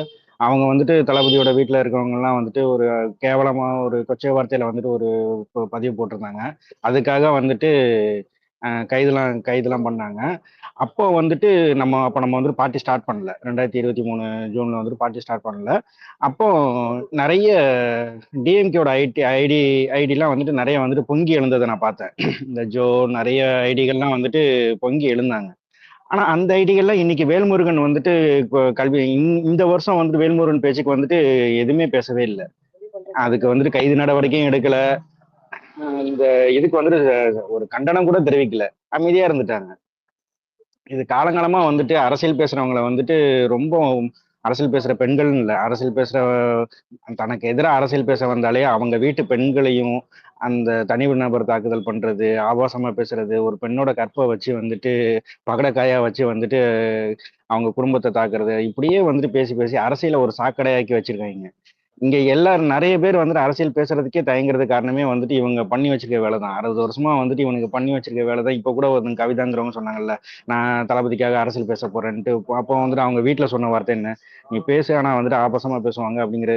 அவங்க வந்துட்டு தளபதியோட வீட்டில் இருக்கிறவங்க எல்லாம் வந்துட்டு ஒரு கேவலமா ஒரு கொச்சை வார்த்தையில வந்துட்டு ஒரு பதிவு போட்டிருந்தாங்க. அதுக்காக வந்துட்டு கைதெல்லாம் பண்ணாங்க. அப்போ வந்துட்டு நம்ம வந்துட்டு பார்ட்டி ஸ்டார்ட் பண்ணல. 2023 ஜூன்ல வந்துட்டு பார்ட்டி ஸ்டார்ட் பண்ணல. அப்போ நிறைய டிஎம்கேயோட ஐடிலாம் வந்துட்டு நிறைய வந்துட்டு பொங்கி எழுந்ததை நான் பார்த்தேன். இந்த நிறைய ஐடிகள்லாம் வந்துட்டு பொங்கி எழுந்தாங்க. ஆனா அந்த ஐடிகள்லாம் இன்னைக்கு வேல்முருகன் வந்துட்டு கல்வி இந்த வருஷம் வந்துட்டு வேல்முருகன் பேச்சுக்கு வந்துட்டு எதுவுமே பேசவே இல்லை. அதுக்கு வந்துட்டு கைது நடவடிக்கையும் எடுக்கல. இந்த இதுக்கு வந்துட்டு ஒரு கண்டனம் கூட தெரிவிக்கல, அமைதியா இருந்துட்டாங்க. இது காலங்காலமா வந்துட்டு அரசியல் பேசுறவங்களை வந்துட்டு ரொம்ப அரசியல் பேசுற பெண்கள் இல்லை, அரசியல் பேசுற தனக்கு எதிராக அரசியல் பேச வந்தாலே அவங்க வீட்டு பெண்களையும் அந்த தனி நபர் தாக்குதல் பண்றது, ஆபாசமா பேசுறது, ஒரு பெண்ணோட கற்பை வச்சு வந்துட்டு பகடக்காயா வச்சு வந்துட்டு அவங்க குடும்பத்தை தாக்குறது, இப்படியே வந்துட்டு பேசி பேசி அரசியலை ஒரு சாக்கடையாக்கி வச்சிருக்காங்க. இங்க எல்லாரும் நிறைய பேர் வந்துட்டு அரசியல் பேசுறதுக்கே தயங்குறது காரணமே வந்துட்டு இவங்க பண்ணி வச்சிருக்க வேலை தான். 60 வருஷமா வந்துட்டு இவனுக்கு பண்ணி வச்சிருக்க வேலை தான். இப்ப கூட ஒரு கவிதாங்கிறவங்க சொன்னாங்கல்ல, நான் தளபதிக்காக அரசியல் பேச போறேன்ட்டு. அப்போ வந்துட்டு அவங்க வீட்டுல சொன்ன வார்த்தை என்ன, நீ பேசு ஆனா வந்துட்டு ஆபாசமா பேசுவாங்க அப்படிங்கிற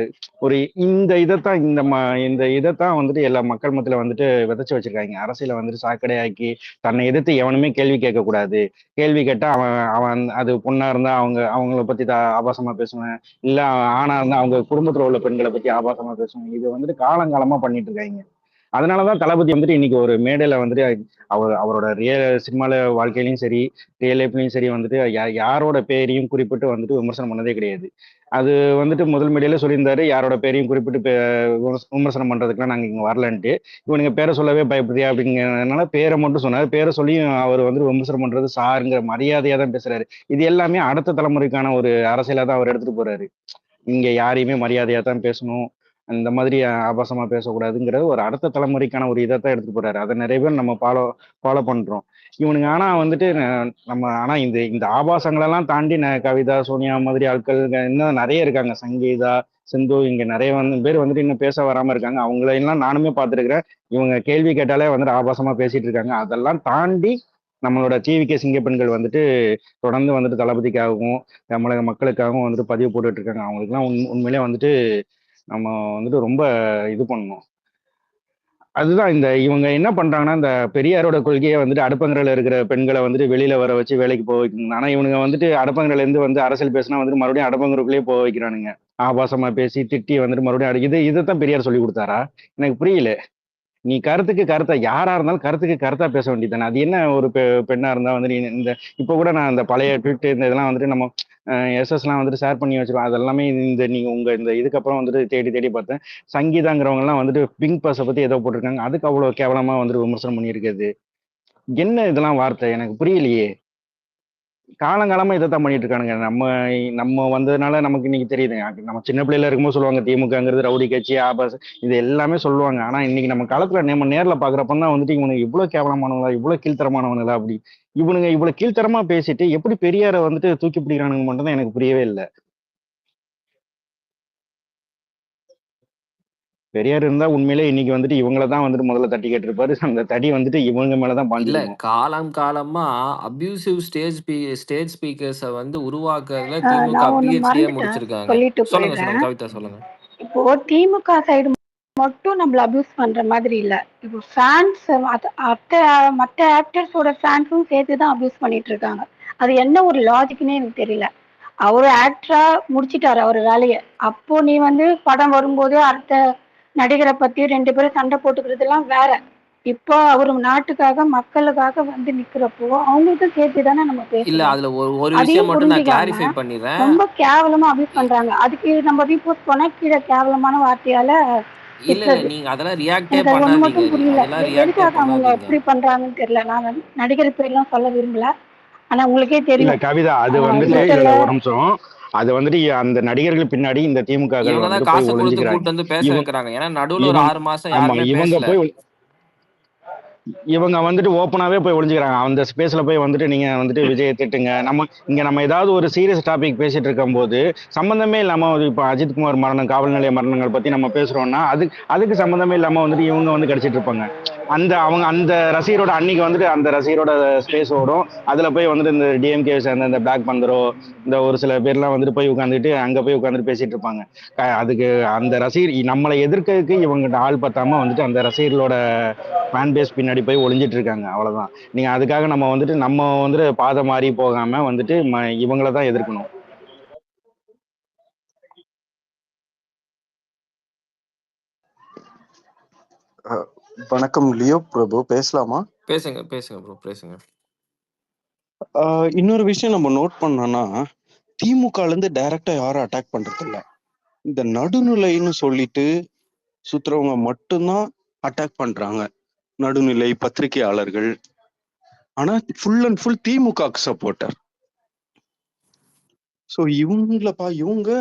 ஒரு இந்த இதைத்தான் வந்துட்டு எல்லா மக்கள் மத்தியில வந்துட்டு விதைச்சு வச்சிருக்காங்க. அரசியலை வந்துட்டு சாக்கடையாக்கி தன்னை எதிர்த்து எவனுமே கேள்வி கேட்க கூடாது. கேள்வி கேட்டா அவன் அது பொண்ணா இருந்தா அவங்கள பத்தி ஆபாசமா பேசுவேன், இல்ல ஆணா இருந்தா அவங்க குடும்பத்துல உள்ள பெண்களை பத்தி ஆபாசமா பேசுவாங்க. இது வந்துட்டு காலங்காலமா பண்ணிட்டு இருக்காங்க. அதனாலதான் தளபதி வந்துட்டு இன்னைக்கு ஒரு மேடையில வந்துட்டு அவரோட சினிமால வாழ்க்கையிலையும் சரி, ரியல் லைஃப்லயும் சரி வந்துட்டு யாரோட பேரையும் குறிப்பிட்டு வந்துட்டு விமர்சனம் பண்ணதே கிடையாது. அது வந்துட்டு முதல் மேடையில சொல்லியிருந்தாரு, யாரோட பேரையும் குறிப்பிட்டு விமர்சனம் பண்றதுக்குலாம் நாங்க இங்க வரலன்ட்டு. இவனுங்க பேரை சொல்லவே பயப்படுறியா அப்படிங்கிறதுனால பேரை மட்டும் சொன்னாரு. பேரை சொல்லி அவர் வந்துட்டு விமர்சனம் பண்றது சாருங்கிற மரியாதையா தான் பேசுறாரு. இது எல்லாமே அடுத்த தலைமுறைக்கான ஒரு அரசியலா தான் அவர் எடுத்துட்டு போறாரு. இங்க யாரையுமே மரியாதையா தான் பேசணும், இந்த மாதிரி ஆபாசமா பேசக்கூடாதுங்கிறது ஒரு அடுத்த தலைமுறைக்கான ஒரு இதைத்தான் எடுத்துட்டு போறாரு. அதை நிறைய பேர் நம்ம ஃபாலோ பண்றோம். இவனுங்க ஆனா வந்துட்டு நம்ம ஆனா இந்த ஆபாசங்களெல்லாம் தாண்டி கவிதா, சோனியா மாதிரி ஆட்கள் இன்னும் நிறைய இருக்காங்க, சங்கீதா, சிந்து, இங்க நிறைய பேர் வந்துட்டு இன்னும் பேச வராம இருக்காங்க. அவங்களெல்லாம் நானுமே பார்த்துருக்கிறேன். இவங்க கேள்வி கேட்டாலே வந்துட்டு ஆபாசமா பேசிட்டு இருக்காங்க. அதெல்லாம் தாண்டி நம்மளோட டிவிகே சிங்க பெண்கள் வந்துட்டு தொடர்ந்து வந்துட்டு தளபதிக்காகவும் தமிழக மக்களுக்காகவும் வந்துட்டு பதிவு போட்டுட்டு இருக்காங்க. அவங்களுக்குலாம் உண்மையிலே வந்துட்டு நம்ம வந்துட்டு ரொம்ப இது பண்ணணும். அதுதான் இவங்க என்ன பண்றாங்கன்னா, இந்த பெரியாரோட கொள்கையை வந்துட்டு அடுப்பங்கரையில இருக்கிற பெண்களை வந்துட்டு வெளியில வர வச்சு வேலைக்கு போக வைக்கணும். ஆனா இவனுங்க வந்துட்டு அடுப்பங்கரையில இருந்து வந்து அரசியல் பேசினா வந்துட்டு மறுபடியும் அடுப்பங்கரைக்குள்ளேயே போக வைக்கிறானுங்க. ஆபாசமா பேசி திட்டி வந்துட்டு மறுபடியும் இதைத்தான் பெரியார் சொல்லி கொடுத்தாரா? எனக்கு புரியல. நீ கருத்தா யாரா இருந்தாலும் கருத்துக்கு கருத்தா பேச வேண்டியதானே. அது என்ன ஒரு பெண்ணா இருந்தா வந்து இந்த இப்ப கூட நான் இந்த பழைய ட்வீட் இந்த இதெல்லாம் வந்துட்டு நம்ம எஸ்எஸ்லாம் வந்துட்டு ஷேர் பண்ணி வச்சிருக்கோம். அதெல்லாமே நீங்க உங்க இந்த இதுக்கப்புறம் வந்துட்டு தேடி பார்த்தேன். சங்கீதாங்கிறவங்க எல்லாம் வந்துட்டு பிங்க் பஸ்ஸை பத்தி ஏதோ போட்டிருக்காங்க. அதுக்கு அவ்வளவு கேவலமா வந்துட்டு விமர்சனம் பண்ணியிருக்கிறது. என்ன இதெல்லாம் வார்த்தை எனக்கு புரியலையே. காலங்காலமா இதைத்தான் பண்ணிட்டு இருக்கானுங்க. நம்ம வந்ததுனால நமக்கு இன்னைக்கு தெரியுது. நம்ம சின்ன பிள்ளைல இருக்கும்போது சொல்லுவாங்க திமுகங்கிறது ரவுடி கட்சி, ஆபாசம், இது எல்லாமே சொல்லுவாங்க. ஆனா இன்னைக்கு நம்ம காலத்துல நம்ம நேர்ல பாக்குறப்பதான் வந்துட்டு இவனுக்கு இவ்வளவு கேவலமானவங்களா, இவ்வளவு கீழ்த்தரமானவங்களா, அப்படி இவனுங்க இவ்வளவு கீழ்த்தரமா பேசிட்டு எப்படி பெரியாரை வந்துட்டு தூக்கி பிடிக்கிறானுங்க மட்டும் தான் எனக்கு புரியவே இல்லை. பெரியார் இருந்தா உண்மையிலே இன்னைக்கு வந்துட்டு இவங்களதான் வந்துட்டு முதல்ல தட்டி கேட்டிருப்பாரு. அந்த தடி வந்துட்டு இவங்க மேலதான் பாஞ்சிருக்கும். காலமா அபியூசிவ் ஸ்டேஜ் ஸ்பீக்கர்ஸ வந்து உருவாக்குறதுல நான் திமுக ஒண்ணு பிஹெச்டியே மறந்துட்டேன், முடிச்சிருக்காங்க. சொல்லிட்டு சொல்லுங்க போயிடுறேன். கவிதா சொல்லுங்க. இப்போ திமுக சைடு மட்டும் நம்மள அபியூஸ் பண்ற மாதிரி இல்ல, இப்போ ஃபேன்ஸ் மற்ற ஆக்டர்ஸோட ஃபேன்ஸும் சேர்த்து தான் அபியூஸ் பண்ணிட்டு இருக்காங்க. அது என்ன ஒரு லாஜிக்னே எனக்கு தெரியல. அவரு ஆக்டரா முடிச்சிட்டாரு அவர் வேலையை. அப்போ நீ வந்து படம் வரும்போது அடுத்த நடிகரை பத்தி 2 பேரும் சண்டை போட்டுக்கிறதுலாம் வேற. இப்போ அவரு நாட்டுக்காக மக்களுக்காக வந்து நிக்கிறப்போ அவங்களுக்கும் சேர்த்து தானே நம்ம இல்ல பேசுறோம். அதுல ஒரு விஷயம் அதையும் மட்டும் நான் புரிஞ்சுக்காம கிளாரிஃபை பண்ணிடுறேன். ரொம்ப கேவலமா அபியூஸ் பண்றாங்க. அதுக்கு நம்ம ரீபோஸ்ட் பண்ணா கீழே கேவலமான வார்த்தையால இல்ல திட்டுறது. நீங்க அதெல்லாம் ரியாக்டே எனக்கு அது ஒண்ணு பண்ணாதீங்க. மட்டும் புரியல. அதெல்லாம் ரியாக்டே எதுக்காக அவங்க பண்ணாதீங்க. அப்படி பண்றாங்கன்னு தெரியல. நான் வந்து நடிகர் பேர்லாம் சொல்ல விரும்பல. ஆனா உங்களுக்கே இல்ல தெரியும். கவிதா, அது வந்துட்டு ட்விட்டர்ல இல்ல ஒரு நிமிஷம். அது வந்துட்டு அந்த நடிகர்கள் பின்னாடி இந்த திமுககள் இவங்க தான் வந்துட்டு போய் காசை கொடுத்து ஒளிஞ்சுக்கிறாங்க. கூட்டு வந்து பேச இவங்க வைக்கிறாங்க. ஏன்னா நடுவுல ஒரு இவங்க 6 மாசம் ஆமா யாருமே இவங்க பேசல. போய் இவங்க வந்துட்டு ஓப்பனாவே போய் ஒளிஞ்சுக்கிறாங்க. அந்த ஸ்பேஸ்ல போய் வந்துட்டு நீங்க வந்துட்டு விஜயை திட்டுங்க. நம்ம ஏதாவது ஒரு சீரியஸ் டாபிக் பேசிட்டு இருக்கும்போது சம்பந்தமே இல்லாம இப்போ அஜித்குமார் மரணம், காவல் நிலைய மரணங்கள் பத்தி நம்ம பேசுறோம்னா அதுக்கு சம்பந்தமே இல்லாம வந்துட்டு இவங்க வந்து கடிச்சிட்டு இருப்பாங்க. அந்த ரசிகரோட அன்னைக்கு வந்துட்டு அந்த ரசிகரோட ஸ்பேஸ் ஓடும். அதுல போய் வந்துட்டு இந்த டிஎம்கே சேர்ந்த இந்த பிளாக் பந்தரோ இந்த ஒரு சில பேர்லாம் வந்துட்டு போய் உட்காந்துட்டு அங்க போய் உட்காந்துட்டு பேசிட்டு இருப்பாங்க. அதுக்கு அந்த ரசிகர் நம்மளை எதிர்க்கிறதுக்கு இவங்க ஆள் பார்த்தாம வந்துட்டு அந்த ரசிகர்களோட ஃபேன் பேஸ் பின்னாடி போய் ஒளிஞ்சிட்டு இருக்காங்க. அவ்வளவுதான். நீங்க அதுக்காக நம்ம வந்துட்டு பாதை மாறி போகாம வந்துட்டு இவங்கள தான் எதிர்க்கணும். வணக்கம் லியோ பிரபு, பேசலாமா? பேசுங்க ப்ரோ, பேசுங்க. இன்னொரு விஷயம் நம்ம நோட் பண்ணோம்னா, திமுகல இருந்து டைரக்டா யாரும் அட்டாக் பண்றது இல்ல. இந்த நடுநிலைன்னு சொல்லிட்டு சுத்துறவங்க மட்டும்தான் அட்டாக் பண்றாங்க. நடுநிலை பத்திரிகையாளர்கள். ஆனா ஃபுல் அண்ட் ஃபுல் திமுகக்கு சப்போர்ட்டர். ஸோ இவங்களுக்கு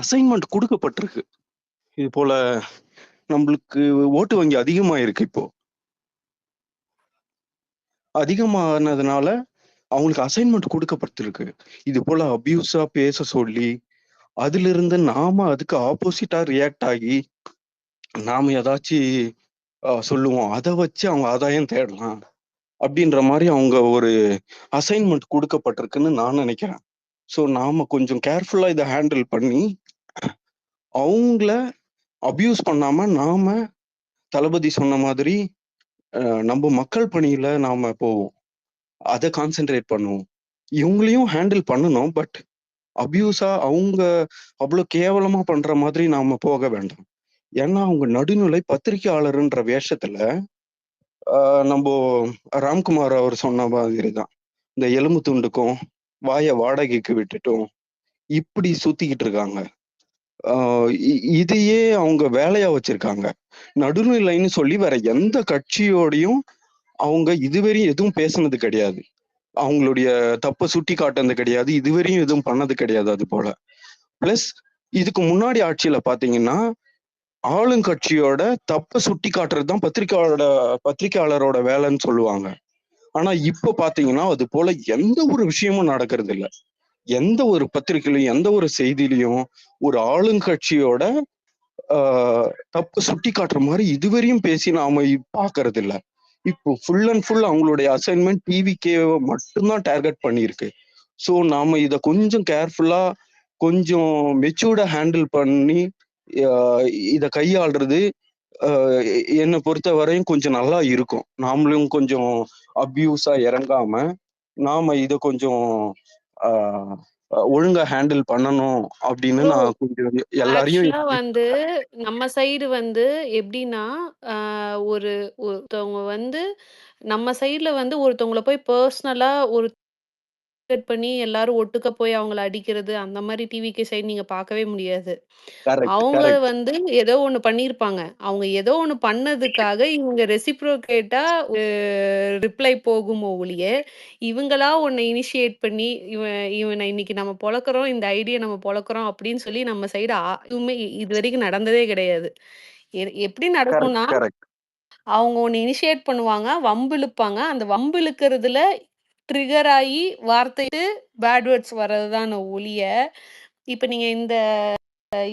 அசைன்மெண்ட் கொடுக்கப்பட்டிருக்கு. இது போல நம்மளுக்கு ஓட்டு வங்கி அதிகமாயிருக்கு. இப்போ அதிகமானதுனால அவங்களுக்கு அசைன்மெண்ட் கொடுக்கப்பட்டிருக்கு. இது போல அபியூஸா பேச சொல்லி அதுல இருந்து நாம அதுக்கு ஆப்போசிட்டா ரியாக்ட் ஆகி நாம ஏதாச்சும் சொல்லுவோம். அதை வச்சு அவங்க ஆதாயம் தேடலாம் அப்படின்ற மாதிரி அவங்க ஒரு அசைன்மெண்ட் கொடுக்கப்பட்டிருக்குன்னு நான் நினைக்கிறேன். ஸோ நாம கொஞ்சம் கேர்ஃபுல்லா இதை ஹேண்டில் பண்ணி அவங்கள அபியூஸ் பண்ணாம நாம தளபதி சொன்ன மாதிரி நம்ம மக்கள் பணியில நாம போவோம். அதை கான்சென்ட்ரேட் பண்ணுவோம். இவங்களையும் ஹேண்டில் பண்ணணும். பட் அபியூஸா அவங்க அவ்வளவு கேவலமா பண்ற மாதிரி நாம போக வேண்டாம். ஏன்னா அவங்க நடுநிலை பத்திரிகையாளர்ன்ற வேஷத்துல நம்ம ராம்குமார் அவர் சொன்ன மாதிரி தான் இந்த எலும்பு துண்டுக்கும் வாயை வாடகைக்கு விட்டுட்டும் இப்படி சுத்திக்கிட்டு இருக்காங்க. இதையே அவங்க வேலையா வச்சிருக்காங்க. நடுநிலைன்னு சொல்லி வேற எந்த கட்சியோடையும் அவங்க இதுவரையும் எதுவும் பேசுனது கிடையாது. அவங்களுடைய தப்பை சுட்டி காட்டுனது கிடையாது. இதுவரையும் எதுவும் பண்ணது கிடையாது. அது போல பிளஸ் இதுக்கு முன்னாடி ஆட்சியில பாத்தீங்கன்னா ஆளுங்கட்சியோட தப்பை சுட்டி காட்டுறதுதான் பத்திரிகையாளரோட வேலைன்னு சொல்லுவாங்க. ஆனா இப்ப பாத்தீங்கன்னா அது போல எந்த ஒரு விஷயமும் நடக்கிறது இல்லை. எந்த ஒரு பத்திரிகையிலையும் எந்த ஒரு செய்தியிலையும் ஒரு ஆளுங்கட்சியோட தப்பு சுட்டி காட்டுற மாதிரி இதுவரையும் பேசி நாம பாக்குறது இல்ல. இப்போ ஃபுல் அண்ட் ஃபுல் அவங்களுடைய அசைன்மெண்ட் டிவிக்கே மட்டும்தான் டார்கெட் பண்ணியிருக்கு. ஸோ நாம இதை கொஞ்சம் கேர்ஃபுல்லா கொஞ்சம் மெச்சூர்டா ஹேண்டில் பண்ணி இதை கையாளுறது என்னை பொறுத்த வரையும் கொஞ்சம் நல்லா இருக்கும். நாமளும் கொஞ்சம் அபியூஸா இறங்காம நாம இதை கொஞ்சம் ஒழுங்கா ஹேண்டில் பண்ணணும் அப்படின்னு ப்ரோ நான் கொஞ்சம் எல்லாரையும் ஆக்சுவலா வந்து நம்ம சைடு வந்து எப்படின்னா ஒருத்தவங்க வந்து நம்ம சைடுல வந்து ஒருத்தவங்கள போய் பர்சனலா ஒரு பண்ணி எல்லாரும் ஒட்டுக்க போய் அவங்கள அடிக்கிறது அந்த மாதிரி டிவிக்கு சைடு நீங்க பார்க்கவே முடியாது. அவங்க கரெக்ட் வந்து ஏதோ ஒண்ணு பண்ணியிருப்பாங்க. அவங்க ஏதோ ஒண்ணு பண்ணதுக்காக இவங்க ரெசிப்ரோகேட்டா ரிப்ளை போகுமோ ஒழிய, இவங்களா ஒண்ண இனிஷியேட் பண்ணி இவனை இன்னைக்கு நம்ம பொளக்குறோம், இந்த ஐடியா நம்ம பொளக்குறோம் அப்படின்னு சொல்லி நம்ம சைடு எதுவுமே இதுவரைக்கும் நடந்ததே கிடையாது. எப்படி நடக்கும்னா, கரெக்ட் அவங்க ஒண்ணு இனிஷியேட் பண்ணுவாங்க, வம்பு இழுப்பாங்க. அந்த வம்பு இழுக்கிறதுல ட்ரிகர் ஆயி வார்த்தை பேட் வேர்ட்ஸ் வர்றதுதான ஒழிய, இப்ப நீங்க இந்த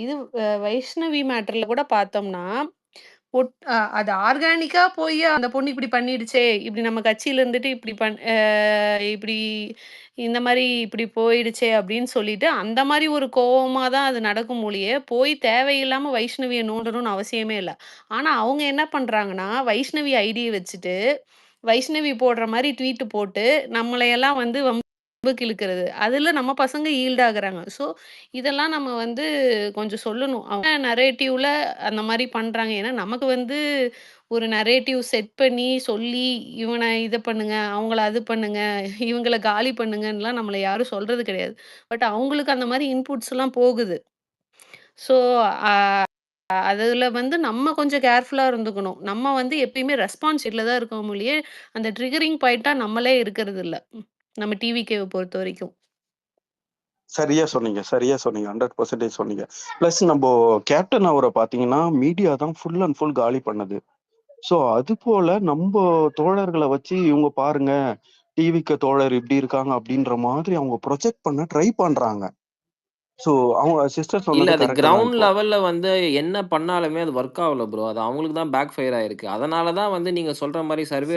இது வைஷ்ணவி மேட்டர்ல கூட பார்த்தோம்னா, அது ஆர்கானிக்கா போய் அந்த பொண்ணு இப்படி பண்ணிடுச்சே, இப்படி நம்ம கட்சியில இருந்துட்டு இப்படி இந்த மாதிரி இப்படி போயிடுச்சே அப்படின்னு சொல்லிட்டு அந்த மாதிரி ஒரு கோவமா தான் அது நடக்கும் ஒழிய, போய் தேவையில்லாம வைஷ்ணவியை நோண்டணும்னு அவசியமே இல்லை. ஆனா அவங்க என்ன பண்றாங்கன்னா, வைஷ்ணவி ஐடியை வச்சுட்டு வைஷ்ணவி போடுற மாதிரி ட்வீட் போட்டு நம்மளையெல்லாம் வந்து இழுக்கிறது. அதுல நம்ம பசங்க ஈல்ட் ஆகுறாங்க. ஸோ இதெல்லாம் நம்ம வந்து கொஞ்சம் சொல்லணும். அவங்க நரேட்டிவ்ல அந்த மாரி பண்றாங்க. ஏன்னா நமக்கு வந்து ஒரு நரேட்டிவ் செட் பண்ணி சொல்லி, இவன இத பண்ணுங்க, அவங்கள அது பண்ணுங்க, இவங்கள காலி பண்ணுங்கன்னுலாம் நம்மள யாரும் சொல்றது கிடையாது. பட் அவங்களுக்கு அந்த மாரி இன்புட்ஸ்லாம் போகுது. ஸோ அ அதுல வந்து நம்ம கொஞ்சம் கேர்ஃபுல்லா இருந்துக்கணும். நம்ம வந்து எப்பயுமே ரெஸ்பான்சிவ்ல தான் இருக்கோமே ஒழிய, அந்த ட்ரிகரிங் பாயிண்ட்டா நம்மளே இருக்கிறதில்ல. நம்ம டிவிகேவ பொறுத்தவரைக்கும். சரியா சொன்னீங்க, சரியா சொன்னீங்க. 100% சொன்னீங்க. பிளஸ் நம்ப கேப்டன் அவர பார்த்தீங்கன்னா, மீடியா தான் ஃபுல் அண்ட் ஃபுல் காலி பண்ணது. ஸோ அதுபோல நம்ப தோழர்கள வச்சு இவங்க பாருங்க, டிவிக்கு தோழர் இப்படி இருக்காங்க அப்படின்ற மாதிரி அவங்க ப்ரொஜெக்ட் பண்ண ட்ரை பண்றாங்க. ஸோ அவங்க சிஸ்டர் இல்ல சொன்னது அது கரெக்ட் தான் கிரவுண்ட் இப்போ. லெவல்ல வந்து என்ன பண்ணாலுமே அது வொர்க் ஆகல ப்ரோ. அது அவங்களுக்கு தான் பேக் ஃபயர் ஆயிருக்கு. அதனால தான் வந்து நீங்க சொல்ற மாரி சர்வே